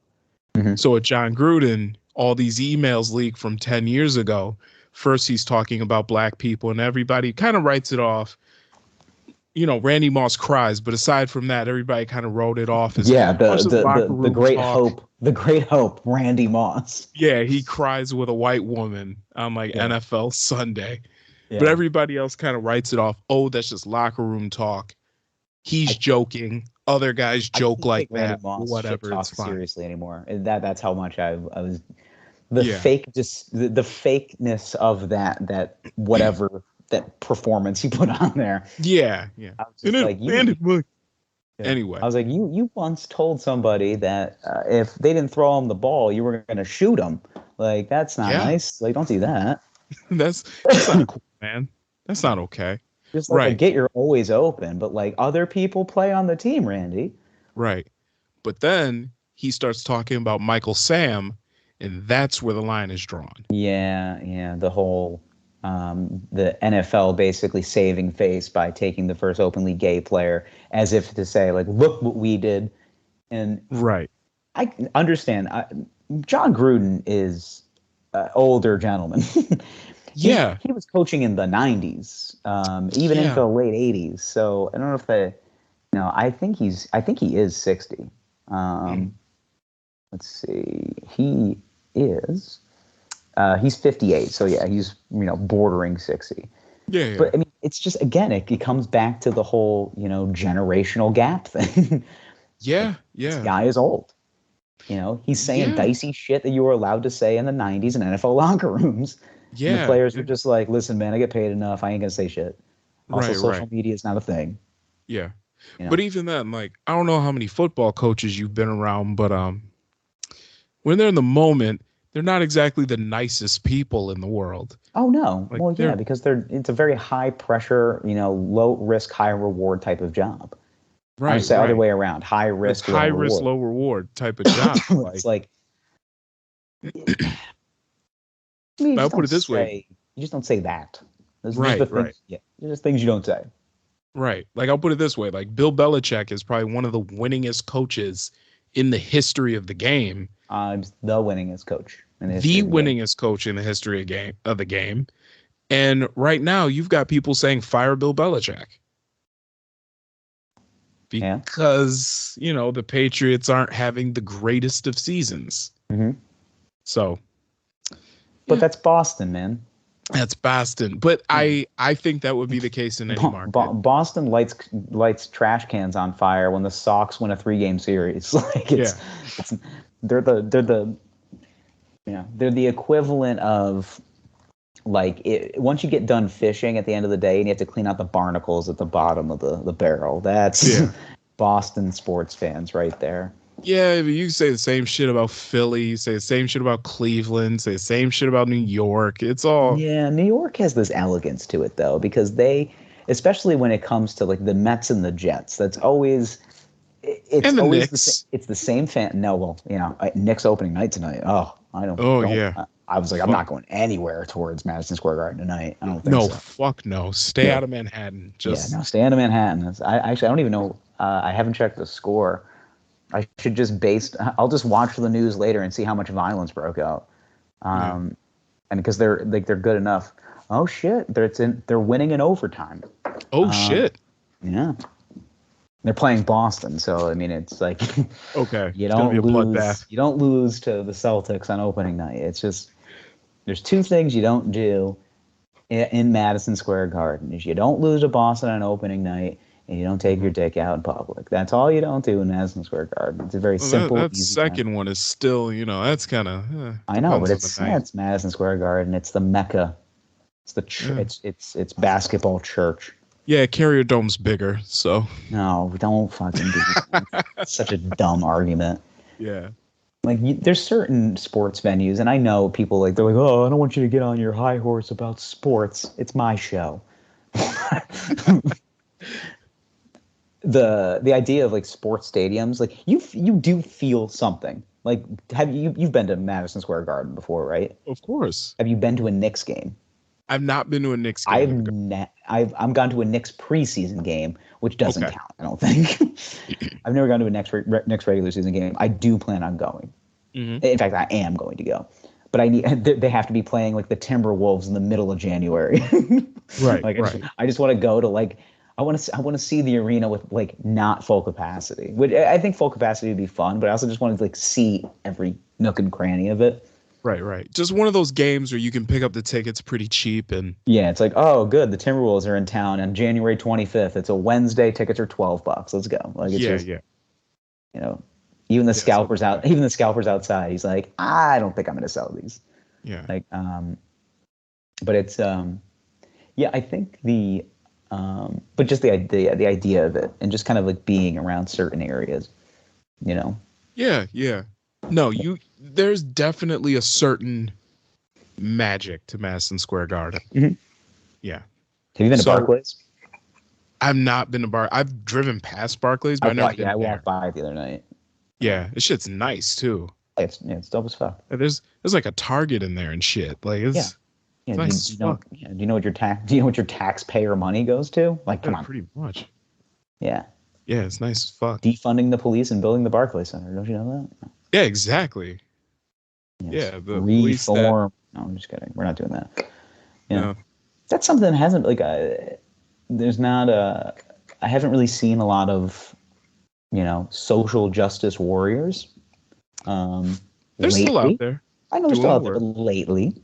Mm-hmm. So with John Gruden, all these emails leak from 10 years ago. First, he's talking about black people and everybody kind of writes it off. You know, Randy Moss cries, but aside from that, everybody kind of wrote it off as the great hope, Randy Moss. Yeah, he cries with a white woman on like NFL Sunday, but everybody else kind of writes it off. Oh, that's just locker room talk. He's joking. Other guys joke like that. Whatever, it's fine. Seriously anymore. That's how much I was. The fakeness of that whatever. That performance he put on there. Yeah. I was just anyway. I was like, you once told somebody that if they didn't throw him the ball, you were going to shoot him. Like, that's not nice. Like, don't do that. that's not cool, man. That's not okay. Just like, I get you're always open, but like other people play on the team, Randy. Right. But then he starts talking about Michael Sam, and that's where the line is drawn. Yeah. The whole... the NFL basically saving face by taking the first openly gay player as if to say, like, look what we did. And I understand. John Gruden is an older gentleman. He was coaching in the 90s, even into the late 80s. So I don't know if I think he is 60. Let's see. He is... he's 58, so he's bordering 60. Yeah. But I mean, it's just again, it comes back to the whole generational gap thing. This guy is old. He's saying dicey shit that you were allowed to say in the 90s in NFL locker rooms. Yeah, and the players were just like, "Listen, man, I get paid enough. I ain't gonna say shit." Also, social media is not a thing. Yeah, but even then, like, I don't know how many football coaches you've been around, but when they're in the moment, they're not exactly the nicest people in the world. Oh no. Like, because it's a very high pressure, low risk, high reward type of job. Right. I would say other way around. High risk, low reward type of job. It's like I'll put it this way. You just don't say that. Right. Yeah. There's just things you don't say. Right. Like, I'll put it this way. Like, Bill Belichick is probably one of the winningest coaches in the history of the game. The winningest coach. Winningest coach in the history of the game. And right now, you've got people saying fire Bill Belichick. Because, the Patriots aren't having the greatest of seasons. Mm-hmm. So. But that's Boston, man. That's Boston. But I think that would be the case in any market. Boston lights trash cans on fire when the Sox win a 3-game series. Like they're the equivalent of once you get done fishing at the end of the day and you have to clean out the barnacles at the bottom of the barrel. That's Boston sports fans right there. Yeah, but you say the same shit about Philly, you say the same shit about Cleveland, say the same shit about New York. It's all... Yeah, New York has this elegance to it, though, because they, especially when it comes to like the Mets and the Jets, that's always... It's always it's the same fan. No, well, Knicks opening night tonight. Oh, I don't... I was like, I'm not going anywhere towards Madison Square Garden tonight. I don't think so. No, fuck no. Stay out of Manhattan. Stay out of Manhattan. I don't even know. I haven't checked the score. I'll just watch the news later and see how much violence broke out. And because they're good enough. Oh shit! They're winning in overtime. Oh shit! Yeah, they're playing Boston, so I mean it's like okay, you it's gonna be a bloodbath. You don't lose to the Celtics on opening night. It's just there's two things you don't do in Madison Square Garden: is you don't lose to Boston on opening night, and you don't take your dick out in public. That's all you don't do in Madison Square Garden. It's a very simple. That second one is still, that's kind of. I know, but it's Madison Square Garden. It's the Mecca. It's the it's basketball church. Yeah, Carrier Dome's bigger, so. No, don't fucking do that. It's such a dumb argument. Yeah. Like, there's certain sports venues, and I know people, they're like, oh, I don't want you to get on your high horse about sports. It's my show. The idea of, sports stadiums, you do feel something. You've been to Madison Square Garden before, right? Of course. Have you been to a Knicks game? I've not been to a Knicks game. I've gone to a Knicks preseason game, which doesn't count, I don't think. I've never gone to a Knicks regular season game. I do plan on going. Mm-hmm. In fact, I am going to go. But they have to be playing the Timberwolves in the middle of January. Right. I just want to go to I want to see the arena with not full capacity. Which I think full capacity would be fun, but I also just want to see every nook and cranny of it. Right. Just one of those games where you can pick up the tickets pretty cheap and. Yeah, it's oh, good. The Timberwolves are in town on January 25th. It's a Wednesday. Tickets are $12. Let's go. Yeah. Even the scalpers even the scalpers outside. He's like, I don't think I'm going to sell these. Yeah. But it's I think but just the idea of it and just kind of being around certain areas, Yeah. No, there's definitely a certain magic to Madison Square Garden. Mm-hmm. Yeah. Have you been to Barclays? I've not been to I've driven past Barclays, but I walked by it the other night. Yeah, this shit's nice too. It's dope as fuck. There's a Target in there and shit. It's nice. Do you know what your taxpayer money goes to? Come on. Pretty much. Yeah. Yeah, it's nice as fuck. Defunding the police and building the Barclays Center. Don't you know that? Yeah, exactly. Yes. Yeah, the reform. No, I'm just kidding. We're not doing that. Yeah. No. That's something that hasn't there's not I haven't really seen a lot of social justice warriors. They're still out there. I know they're still out there, but lately.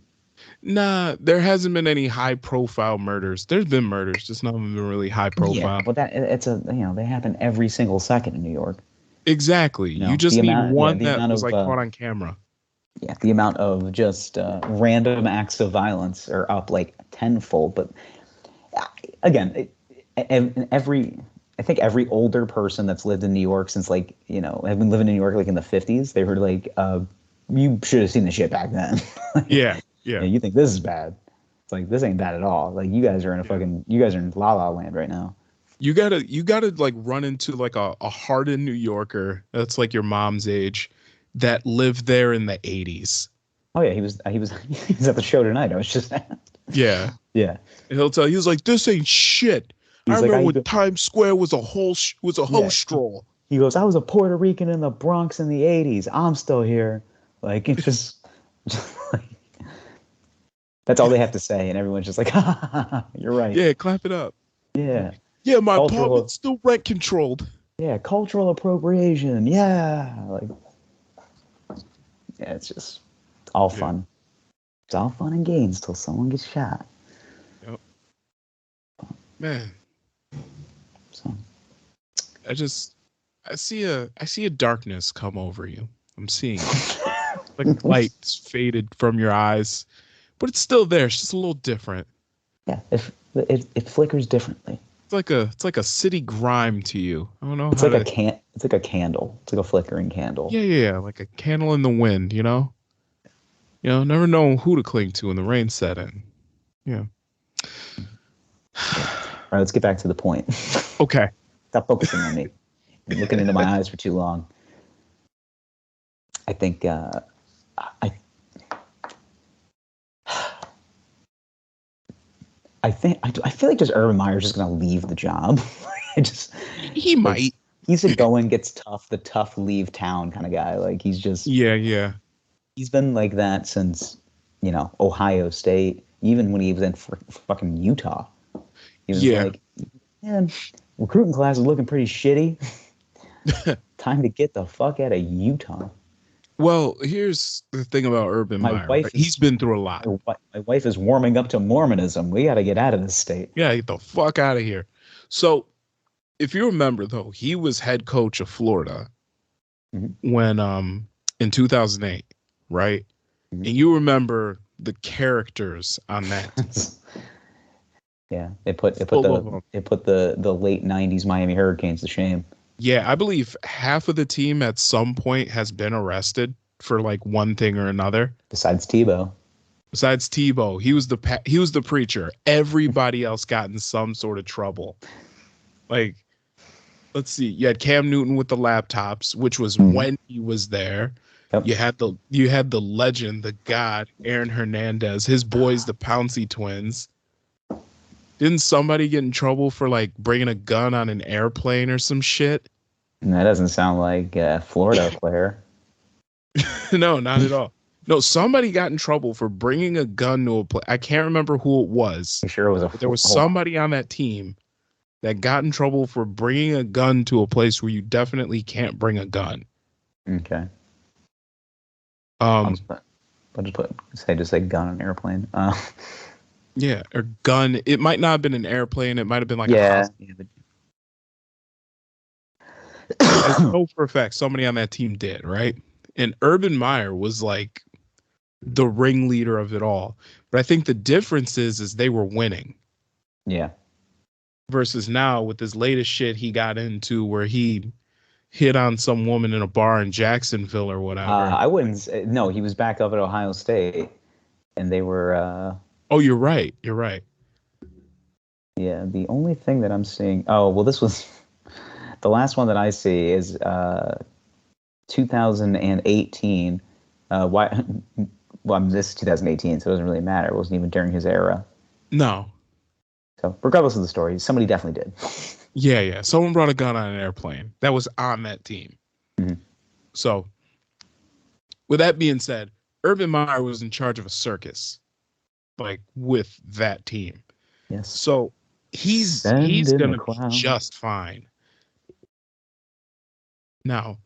Nah, there hasn't been any high profile murders. There's been murders, just none of them been really high profile. Yeah, but they happen every single second in New York. Exactly. You just need one that was caught on camera. Yeah, the amount of just random acts of violence are up tenfold. But again, I think every older person that's lived in New York since have been living in New York in the 50s, they were you should have seen the shit back then. Yeah. You think this is bad? It's this ain't bad at all. You guys are in you guys are in La La Land right now. You gotta run into a hardened New Yorker that's your mom's age that lived there in the 80s. Oh yeah, he was at the show tonight. I was just asked. Yeah. Yeah. And he was like, this ain't shit. I remember when Times Square was a whole stroll. He goes, I was a Puerto Rican in the Bronx in the 80s. I'm still here. It's just that's all they have to say, and everyone's just you're right. Yeah, clap it up. Yeah. Yeah, my apartment's still rent controlled. Yeah, cultural appropriation. Yeah. It's just all fun. It's all fun and games till someone gets shot. Yep. Man. So I see a darkness come over you. I'm seeing it. Lights faded from your eyes. But it's still there. It's just a little different. Yeah, it flickers differently. It's like a city grime to you. I don't know. It's like a candle. It's like a flickering candle. Yeah, like a candle in the wind. Never know who to cling to when the rain set in. Yeah. All right, let's get back to the point. Okay. Stop focusing on me. You're looking into my eyes for too long. I think I feel like just Urban Meyer's just gonna leave the job. He might. He's a going gets tough, the tough leave town kind of guy. He's just yeah. He's been like that since Ohio State, even when he was in fucking Utah. He was Yeah. like, man, recruiting class is looking pretty shitty. Time to get the fuck out of Utah. Well, here's the thing about Urban My Meyer. wife Right? He's is been through a lot. my wife is warming up to Mormonism. We got to get out of this state. Yeah, get the fuck out of here. So, if you remember, though, he was head coach of Florida when in 2008, right? And you remember the characters on that team. Yeah, they put the late '90s Miami Hurricanes to shame. Yeah, I believe half of the team at some point has been arrested for like one thing or another. Besides Tebow, he was the preacher. Everybody else got in some sort of trouble. Like, let's see, you had Cam Newton with the laptops, which was when he was there. Yep. You had the legend, the god, Aaron Hernandez, his boys, the Pouncey twins. Didn't somebody get in trouble for like bringing a gun on an airplane or some shit? That doesn't sound like a Florida player. No, not at all. No, somebody got in trouble for bringing a gun to a place. I can't remember who it was. I'm sure it was there was somebody on that team that got in trouble for bringing a gun to a place where you definitely can't bring a gun. Okay. I'll just say gun on an airplane. Yeah, or gun. It might not have been an airplane. It might have been like a house. I know for a fact somebody on that team did, right? And Urban Meyer was like the ringleader of it all. But I think the difference is they were winning. Yeah. Versus now with this latest shit he got into where he hit on some woman in a bar in Jacksonville or whatever. I wouldn't say, no, he was back up at Ohio State and they were Oh, you're right. You're right. Yeah, the only thing that I'm seeing, this was the last one that I see is 2018. This is 2018, so it doesn't really matter. It wasn't even during his era. No. So regardless of the story, somebody definitely did. Yeah. Someone brought a gun on an airplane that was on that team. Mm-hmm. So with that being said, Urban Meyer was in charge of a circus, like with that team. Yes. So he's gonna be just fine. Now,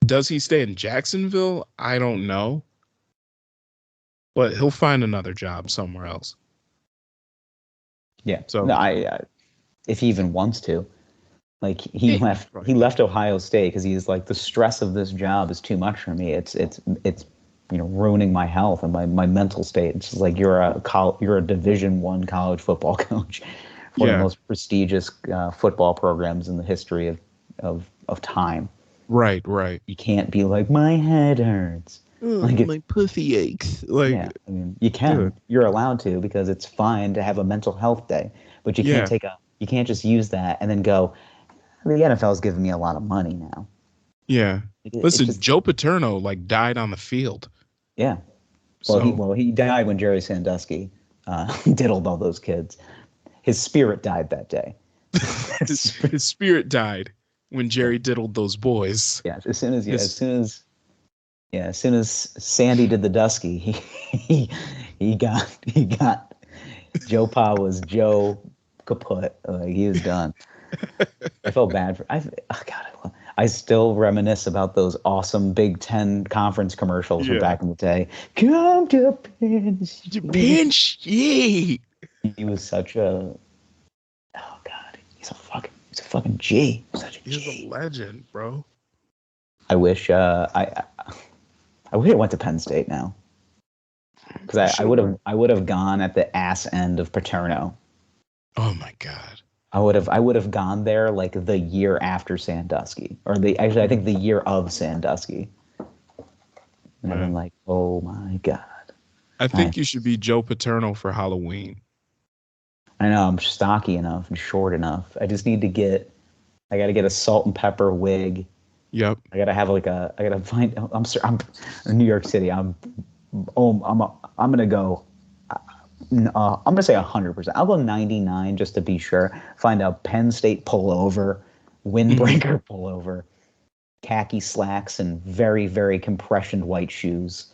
does he stay in Jacksonville? I don't know. But he'll find another job somewhere else. Yeah. So if he even wants to, like he left Ohio State because he's like, the stress of this job is too much for me. It's ruining my health and my mental state. It's just like you're a Division I college football coach, one of the most prestigious football programs in the history of time. Right. You can't be like, my head hurts. My pussy aches. Yeah, I mean, you can. Dude. You're allowed to because it's fine to have a mental health day, but you can't just use that and then go, the NFL is giving me a lot of money now. Yeah. Listen, Joe Paterno died on the field. Yeah. He died when Jerry Sandusky diddled all those kids. His spirit died that day. his spirit died when Jerry diddled those boys. Yeah. As soon as Sandy did the Dusky, he got Joe Pa was Joe kaput. He was done. I felt bad for. I still reminisce about those awesome Big Ten conference commercials from back in the day. Come to Penn State. He was such a. Oh God, he's a fucking G. He's a legend, bro. I wish I wish I went to Penn State now, because I would have gone at the ass end of Paterno. Oh my God. I would have gone there like the year after Sandusky, or I think the year of Sandusky. And I've been like, oh my God. I think you should be Joe Paterno for Halloween. I know, I'm stocky enough and short enough. I just need to get a salt and pepper wig. Yep. I'm in New York City. I'm gonna go. I'm gonna say 100%. I'll go 99 just to be sure. Find a Penn State pullover, windbreaker pullover, khaki slacks, and very, very compressioned white shoes.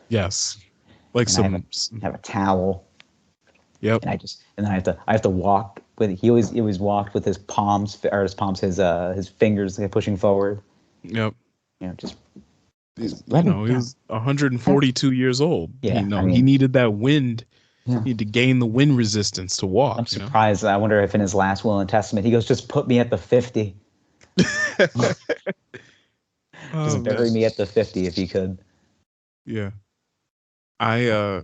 Yes. Like and I have a towel. Yep. And I have to walk with. He always walked with his palms or his fingers pushing forward. Yep. Just he was 142 years old. Yeah, he needed that wind. Yeah. He had to gain the wind resistance to walk. I'm surprised. I wonder if in his last will and testament he goes, just put me at the 50. Just bury me at the 50 if you could. Yeah. I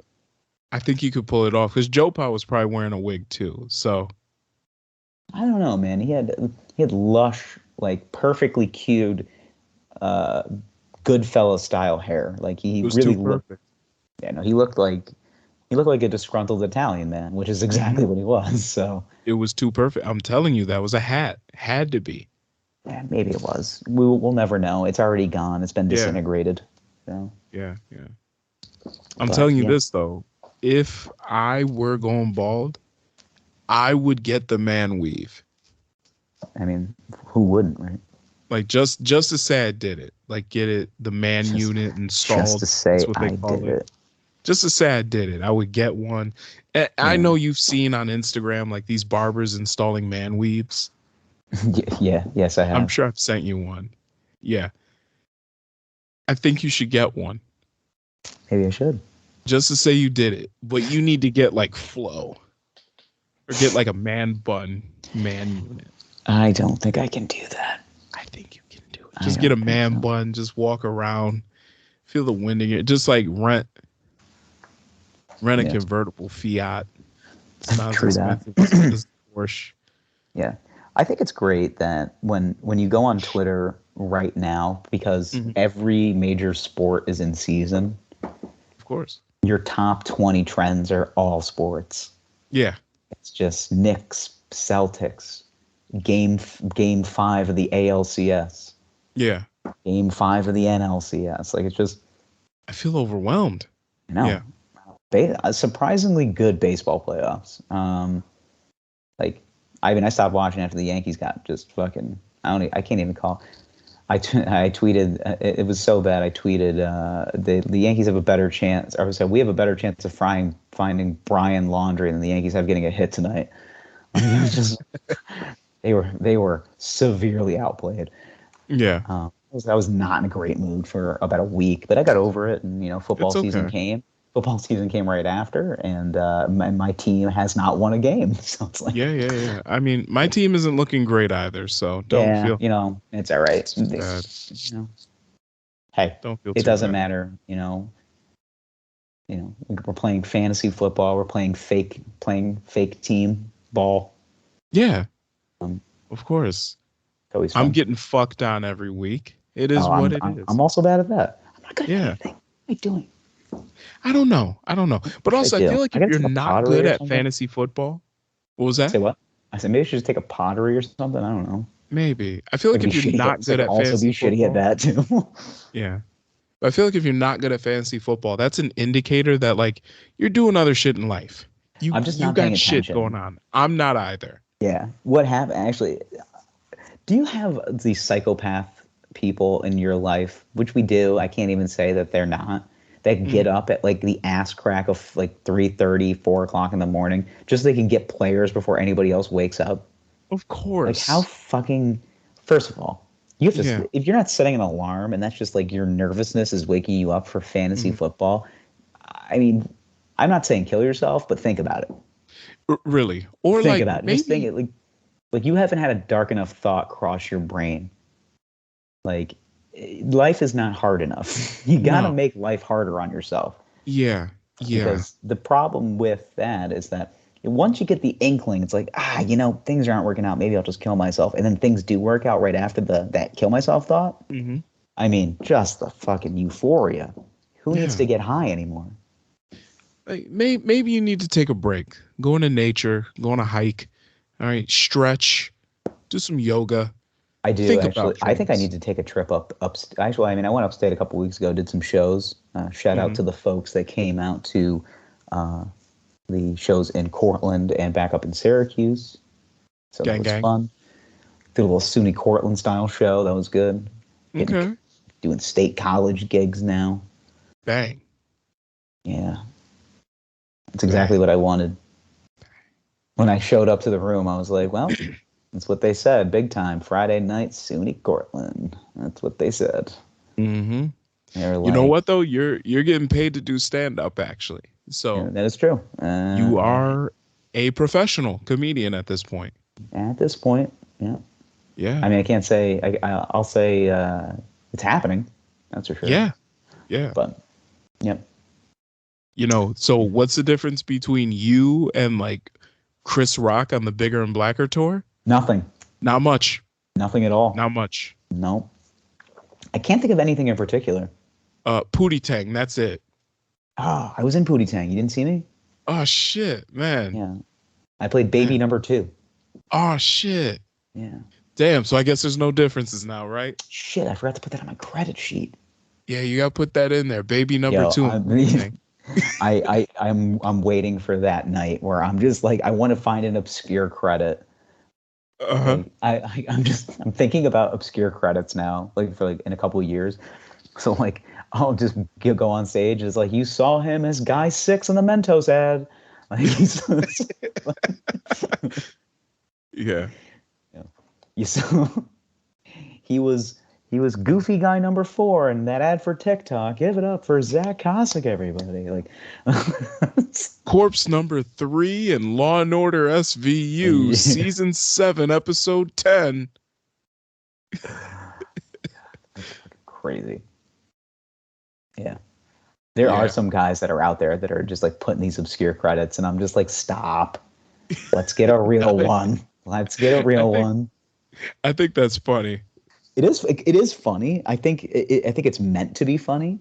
think he could pull it off because Joe Pa was probably wearing a wig too. So I don't know, man. He had lush, like perfectly cued, Goodfella style hair. Like he really looked. Perfect. Yeah, no, he looked like a disgruntled Italian man, which is exactly what he was. So it was too perfect. I'm telling you, that was a hat. Had to be. Yeah, maybe it was. We'll never know. It's already gone. It's been disintegrated. So. Yeah. I'm telling you this though. If I were going bald, I would get the man weave. I mean, who wouldn't, right? Like just to say I did it. Like get it, the man unit installed. Just to say I did it. Just to say I did it. I would get one. I know you've seen on Instagram like these barbers installing man weaves. Yeah. Yes, I have. I'm sure I've sent you one. Yeah. I think you should get one. Maybe I should. Just to say you did it, but you need to get like flow or get like a man bun man unit. I don't think I can do that. I think you can do it. Just get a man bun, just walk around, feel the wind in it. Just like rent a convertible Fiat. It's not as expensive as Porsche. Yeah. I think it's great that when you go on Twitter right now, because every major sport is in season. Of course. Your top 20 trends are all sports. Yeah. It's just Knicks, Celtics, game 5 of the ALCS. Yeah. Game 5 of the NLCS. Like, it's just... I feel overwhelmed. I know. Yeah. Surprisingly good baseball playoffs. I stopped watching after the Yankees got just fucking... I can't even call... I tweeted, it was so bad, I tweeted, the Yankees have a better chance, or I said, we have a better chance of finding Brian Laundrie than the Yankees have getting a hit tonight. It was just, they were severely outplayed. Yeah. I was not in a great mood for about a week, but I got over it, and, football season came. Football season came right after, and my team has not won a game. So it's like, yeah. I mean, my team isn't looking great either. So don't feel. It's all right. Bad. Hey, don't feel. It doesn't matter. We're playing fantasy football. We're playing fake team ball. Yeah, of course. I'm getting fucked on every week. It is what it is. I'm also bad at that. I'm not good at anything. What are you doing? I don't know. But also, I feel like if you're not good at fantasy football, what was that? Say what? I said maybe you should just take a pottery or something. I don't know. Maybe. I feel like if you're not good at fantasy football, also be shitty at that too. Yeah. But I feel like if you're not good at fantasy football, that's an indicator that like you're doing other shit in life. I'm just not paying attention. Shit going on. I'm not either. Yeah. What happened? Actually, do you have these psychopath people in your life? Which we do. I can't even say that they're not. That get up at like the ass crack of like 3:30, 4 o'clock in the morning, just so they can get players before anybody else wakes up. Of course. Like how fucking... First of all, you have to... If you're not setting an alarm and that's just like your nervousness is waking you up for fantasy football, I mean, I'm not saying kill yourself, but think about it. Really? Or think about it. Maybe... Just think it like you haven't had a dark enough thought cross your brain. Like... Life is not hard enough. You got to make life harder on yourself. Yeah. Because the problem with that is that once you get the inkling, it's like, things aren't working out. Maybe I'll just kill myself. And then things do work out right after that kill myself thought. Mm-hmm. I mean, just the fucking euphoria. Who needs to get high anymore? Like, maybe you need to take a break. Go into nature. Go on a hike. All right. Stretch. Do some yoga. I do actually. I think I need to take a trip up. Actually, I mean, I went upstate a couple weeks ago. Did some shows. Shout out to the folks that came out to the shows in Cortland and back up in Syracuse. So that was fun. Did a little SUNY Cortland style show. That was good. Doing state college gigs now. Bang. Yeah. It's exactly what I wanted. When I showed up to the room, I was like, well, that's what they said. Big time. Friday night, SUNY Cortland. That's what they said. Mm-hmm. They were You know like, what though? You're getting paid to do stand up actually. So that is true. you are a professional comedian at this point. At this point, yeah. Yeah. I mean, I can't say, I'll say it's happening. That's for sure. Yeah. Yeah. But, yep. You know, so what's the difference between you and like Chris Rock on the Bigger and Blacker tour? Nothing. Not much. Nothing at all. Not much. No. I can't think of anything in particular. Pootie Tang, that's it. Oh, I was in Pootie Tang. You didn't see me? Oh shit, man. Yeah. I played baby number 2. Oh shit. Yeah. Damn, so I guess there's no differences now, right? Shit, I forgot to put that on my credit sheet. Yeah, you gotta put that in there. Baby number 2. I'm waiting for that night where I'm just like, I want to find an obscure credit. Uh-huh. Like, I'm thinking about obscure credits now, like for like in a couple of years. So like I'll just go on stage. It's like, you saw him as guy 6 in the Mentos ad. Like yeah. You saw he was goofy guy number 4 in that ad for TikTok. Give it up for Zach Kosick, everybody. Like corpse number 3 in Law and Order SVU season 7 episode 10. Crazy. Yeah. There are some guys that are out there that are just like putting these obscure credits, and I'm just like, stop. Let's get a real one. Let's get a real one. I think that's funny. It is funny. I think it's meant to be funny.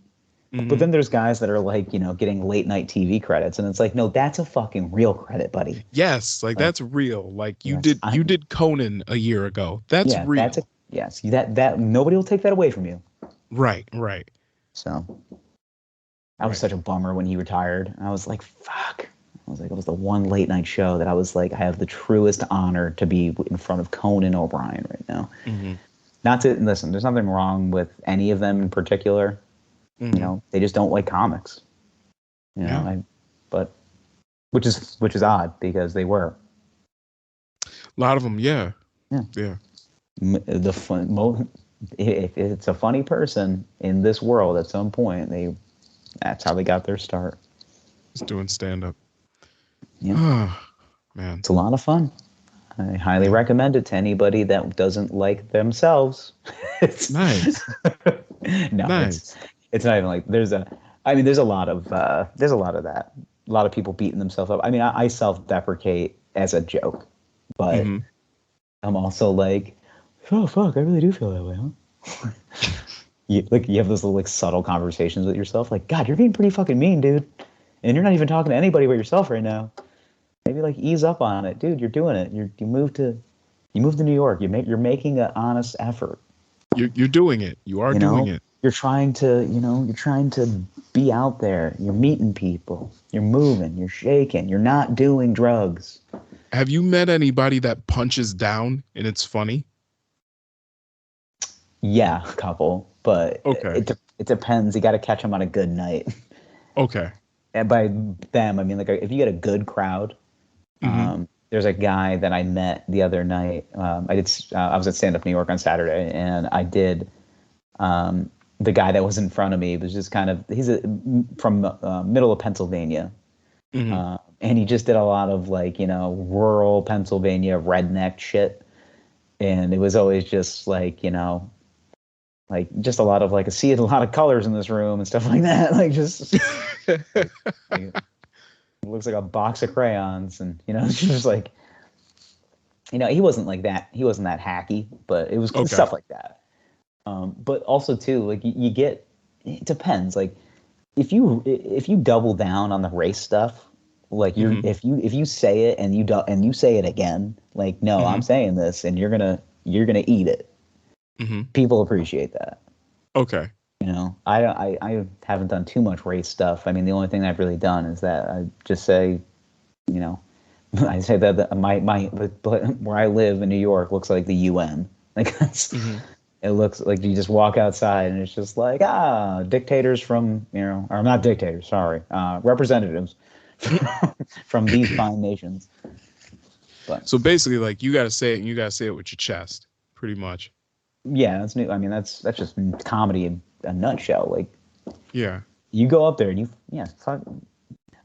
Mm-hmm. But then there's guys that are like, you know, getting late night TV credits, and it's like, no, that's a fucking real credit, buddy. Yes, like that's real. Like you did Conan a year ago. That's real. Yes, that nobody will take that away from you. Right. So that was such a bummer when he retired. I was like, fuck. I was like, it was the one late night show that I was like, I have the truest honor to be in front of Conan O'Brien right now. Mm-hmm. Not to listen, there's nothing wrong with any of them in particular. Mm-hmm. You know, they just don't like comics. You know, but which is odd because they were. A lot of them, yeah. The fun, if it's a funny person in this world at some point, that's how they got their start. Just doing stand up. Yeah. Man, it's a lot of fun. I highly recommend it to anybody that doesn't like themselves. It's nice. No, nice. It's not even like there's a lot of that. A lot of people beating themselves up. I mean, I self-deprecate as a joke, but I'm also like, oh fuck, I really do feel that way, huh? You have those little like subtle conversations with yourself, like, God, you're being pretty fucking mean, dude, and you're not even talking to anybody but yourself right now. Maybe like ease up on it, dude. You're doing it. You moved to New York. You're making an honest effort. You're doing it. You are doing it. You're trying to be out there. You're meeting people. You're moving. You're shaking. You're not doing drugs. Have you met anybody that punches down and it's funny? Yeah, a couple, but okay. It depends. You got to catch them on a good night. Okay. And by them, I mean like if you get a good crowd. There's a guy that I met the other night. I was at Stand Up New York on Saturday, and I did. The guy that was in front of me was just he's from middle of Pennsylvania, and he just did a lot of like, you know, rural Pennsylvania redneck shit, and it was always just like, you know, like just a lot of like, I see a lot of colors in this room and stuff like that, like just. Like, it looks like a box of crayons, and you know, it's just like, you know, he wasn't that hacky, but it was stuff like that. But also too, like you get, it depends. Like if you double down on the race stuff, like if you say it and you say it again, like, no, I'm saying this, and you're gonna eat it. People appreciate that. Okay. You know, I haven't done too much race stuff. I mean, the only thing I've really done is that I just say, you know, I say that my where I live in New York looks like the UN. Like that's, it looks like you just walk outside and it's just like, dictators from, you know, or not dictators, sorry, representatives from these fine nations. But So basically, like, you got to say it, and you got to say it with your chest, pretty much. yeah, that's new. I mean, that's just comedy in a nutshell. Like, Yeah. you go up there and fuck.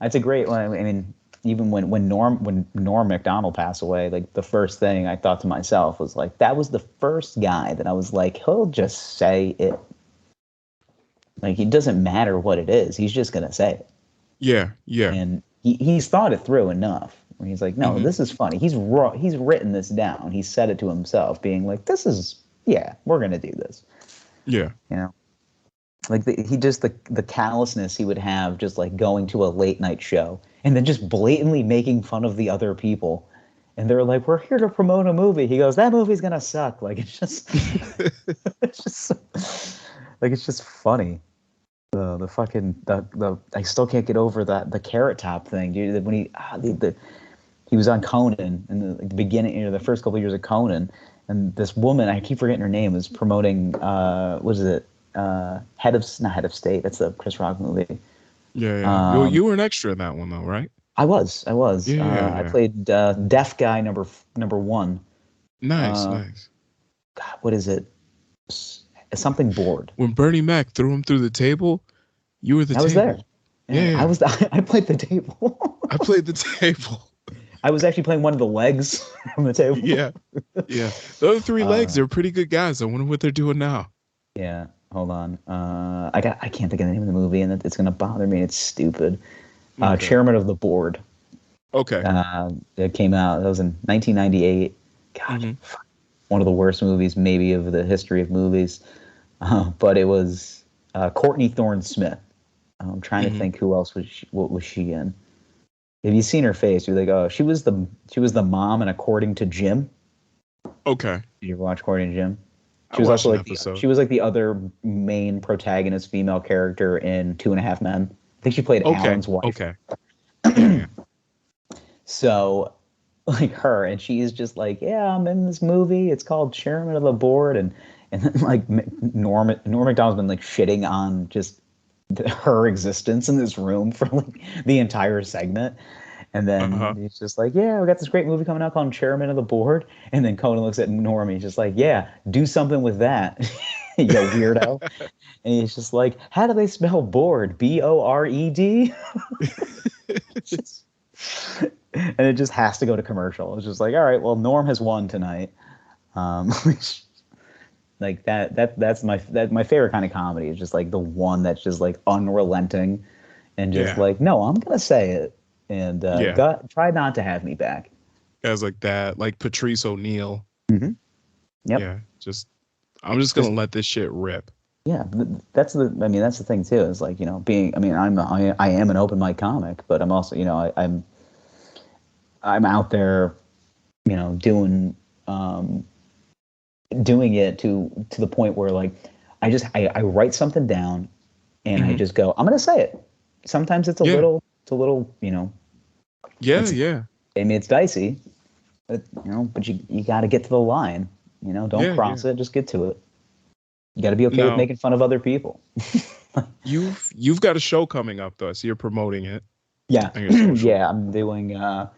That's a great one. I mean, even when Norm Macdonald passed away, like the first thing I thought to myself was like, that was the first guy that I was like, he'll just say it. Like, it doesn't matter what it is, he's just gonna say it. Yeah. Yeah. And he's thought it through enough. Where he's like, no, this is funny. He's written this down. He said it to himself, being like, we're gonna do this. Yeah. You know. Like the callousness he would have just like going to a late night show and then just blatantly making fun of the other people. And they're like, we're here to promote a movie. He goes, that movie's going to suck. Like, it's just, it's just funny. I still can't get over the Carrot Top thing, dude. When he was on Conan in the beginning, the first couple of years of Conan, and this woman, I keep forgetting her name, was promoting, what is it? Not Head of State. That's the Chris Rock movie. Yeah. You were an extra in that one, though, right? I was. Yeah. I played deaf guy number one. Nice. God, what is it? Something bored. When Bernie Mac threw him through the table, you were the table. I was there. Yeah. I played the table. I played the table. I was actually playing one of the legs from the table. Yeah. The other three legs, they're pretty good guys. I wonder what they're doing now. Yeah. Hold on. I can't think of the name of the movie, and it's gonna bother me. It's stupid. Okay. Chairman of the Board. Okay. It came out. That was in 1998. God, one of the worst movies maybe of the history of movies. But it was Courtney Thorne Smith. I'm trying to think who else what was she in? Have you seen her face? You're like, oh, she was the mom in According to Jim. Okay. Did you ever watch According to Jim? She was also like the other main protagonist female character in 2.5 Men. I think she played Alan's wife. Okay. So, like her, and she is just like, yeah, I'm in this movie. It's called Chairman of the Board, and then like Norm Macdonald's been like shitting on just her existence in this room for like the entire segment. And then he's just like, yeah, we got this great movie coming out called Chairman of the Board. And then Conan looks at Norm, he's just like, yeah, do something with that, you weirdo. And he's just like, how do they spell bored? Bored? And it just has to go to commercial. It's just like, all right, well, Norm has won tonight. Like that's my favorite kind of comedy. Is just like the one that's just like unrelenting and just like, no, I'm gonna say it. And God, try not to have me back. Guys like that, like Patrice O'Neal. Mm-hmm. Yep. Yeah, I'm just gonna let this shit rip. Yeah, that's the thing too. Is like, I am an open mic comic, but I'm also, I'm out there, doing it to the point where like I write something down and I just go, I'm gonna say it. Sometimes it's a little, Yeah. I mean, it's dicey, but you got to get to the line. Don't cross it. Just get to it. You got to be okay with making fun of other people. You've got a show coming up though, so you're promoting it. Yeah, yeah. I'm doing. I'm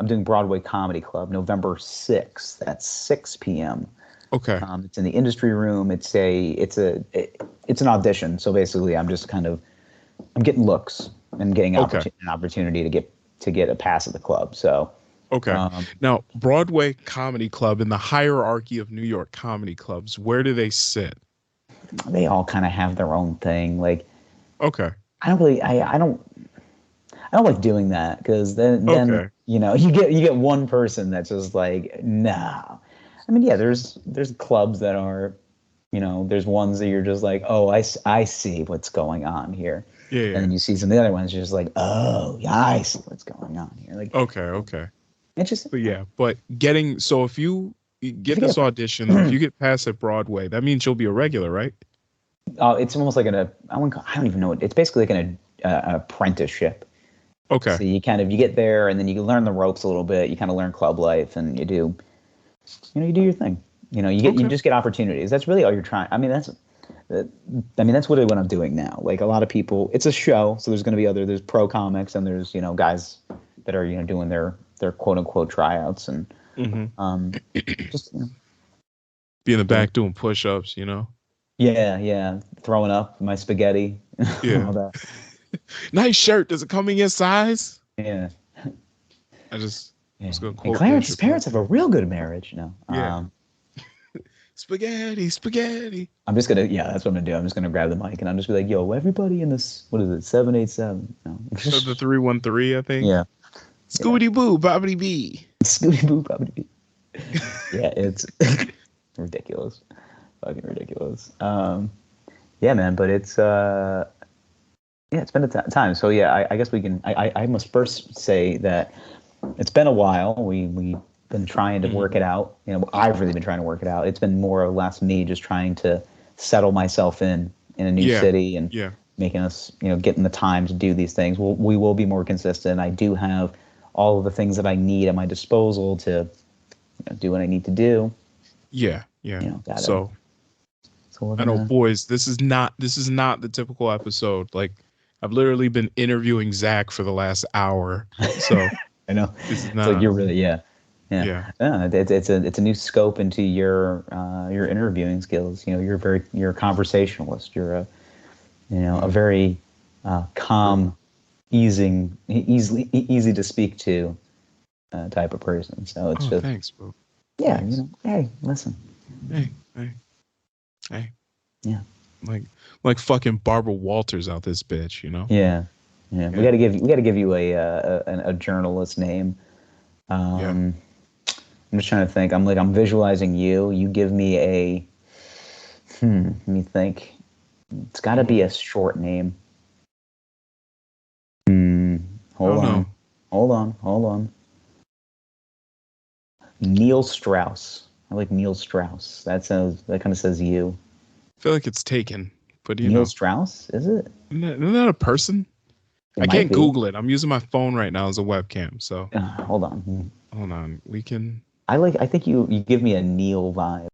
doing Broadway Comedy Club November 6th at 6 p.m. Okay. It's in the Industry Room. It's an audition. So basically, I'm getting looks and getting an opportunity to get a pass at the club. So. Okay. Now, Broadway Comedy Club, in the hierarchy of New York comedy clubs, where do they sit? They all kind of have their own thing. Like, okay. I don't like doing that because then you get one person that's just like, no. I mean, yeah, there's clubs that are, there's ones that you're just like, oh, I see what's going on here. Yeah. And then you see some of the other ones, you're just like, oh, yeah, I see what's going on here. Like, okay. It's just, but if you get this audition, if you get past at Broadway, that means you'll be a regular, right? It's almost like I don't even know it. It's basically like an apprenticeship. Okay. So you get there and then you learn the ropes a little bit. You kind of learn club life and you do your thing. You just get opportunities. That's really all you're trying. I mean, I mean, that's what I'm doing now. Like a lot of people, it's a show, so there's going to be there's pro comics, and there's guys that are doing their quote unquote tryouts, and just be in the back doing push-ups, yeah, throwing up my spaghetti, Yeah. all that. Nice shirt. Does it come in your size? Yeah. I was going to And quote Clarence's parents have a real good marriage. Yeah. Spaghetti. I'm just gonna, that's what I'm gonna do. I'm just gonna grab the mic and I'm just be like, yo, everybody in this, what is it, 787? No. So the 313, I think. Yeah. Scooty boo, bobbity bee. Scooty boo, bobbity bee. Yeah, it's ridiculous, fucking ridiculous. Yeah, man, but it's it's been a time. So yeah, I guess we can. I must first say that it's been a while. We've been trying to work it out. I've really been trying to work it out. It's been more or less me just trying to settle myself in a new city and making us, getting the time to do these things. We will be more consistent. I do have all of the things that I need at my disposal to do what I need to do. Yeah. So I know, boys, this is not the typical episode. Like, I've literally been interviewing Zach for the last hour. So I know. This is not, it's like you're really Yeah. It's a new scope into your interviewing skills. You're a conversationalist. You're a very calm, easy to speak to type of person. So it's just thanks, bro. Yeah, thanks. Hey, listen. Hey. Yeah. Like fucking Barbara Walters out this bitch, Yeah. We got to give you a journalist name. I'm just trying to think. I'm visualizing you. You give me a. Let me think. It's got to be a short name. Hold on. Neil Strauss. I like Neil Strauss. That kind of says you. I feel like it's taken, but Neil Strauss, is it? Isn't that a person? I can't Google it. I'm using my phone right now as a webcam. So hold on. We can. I think you give me a Neil vibe.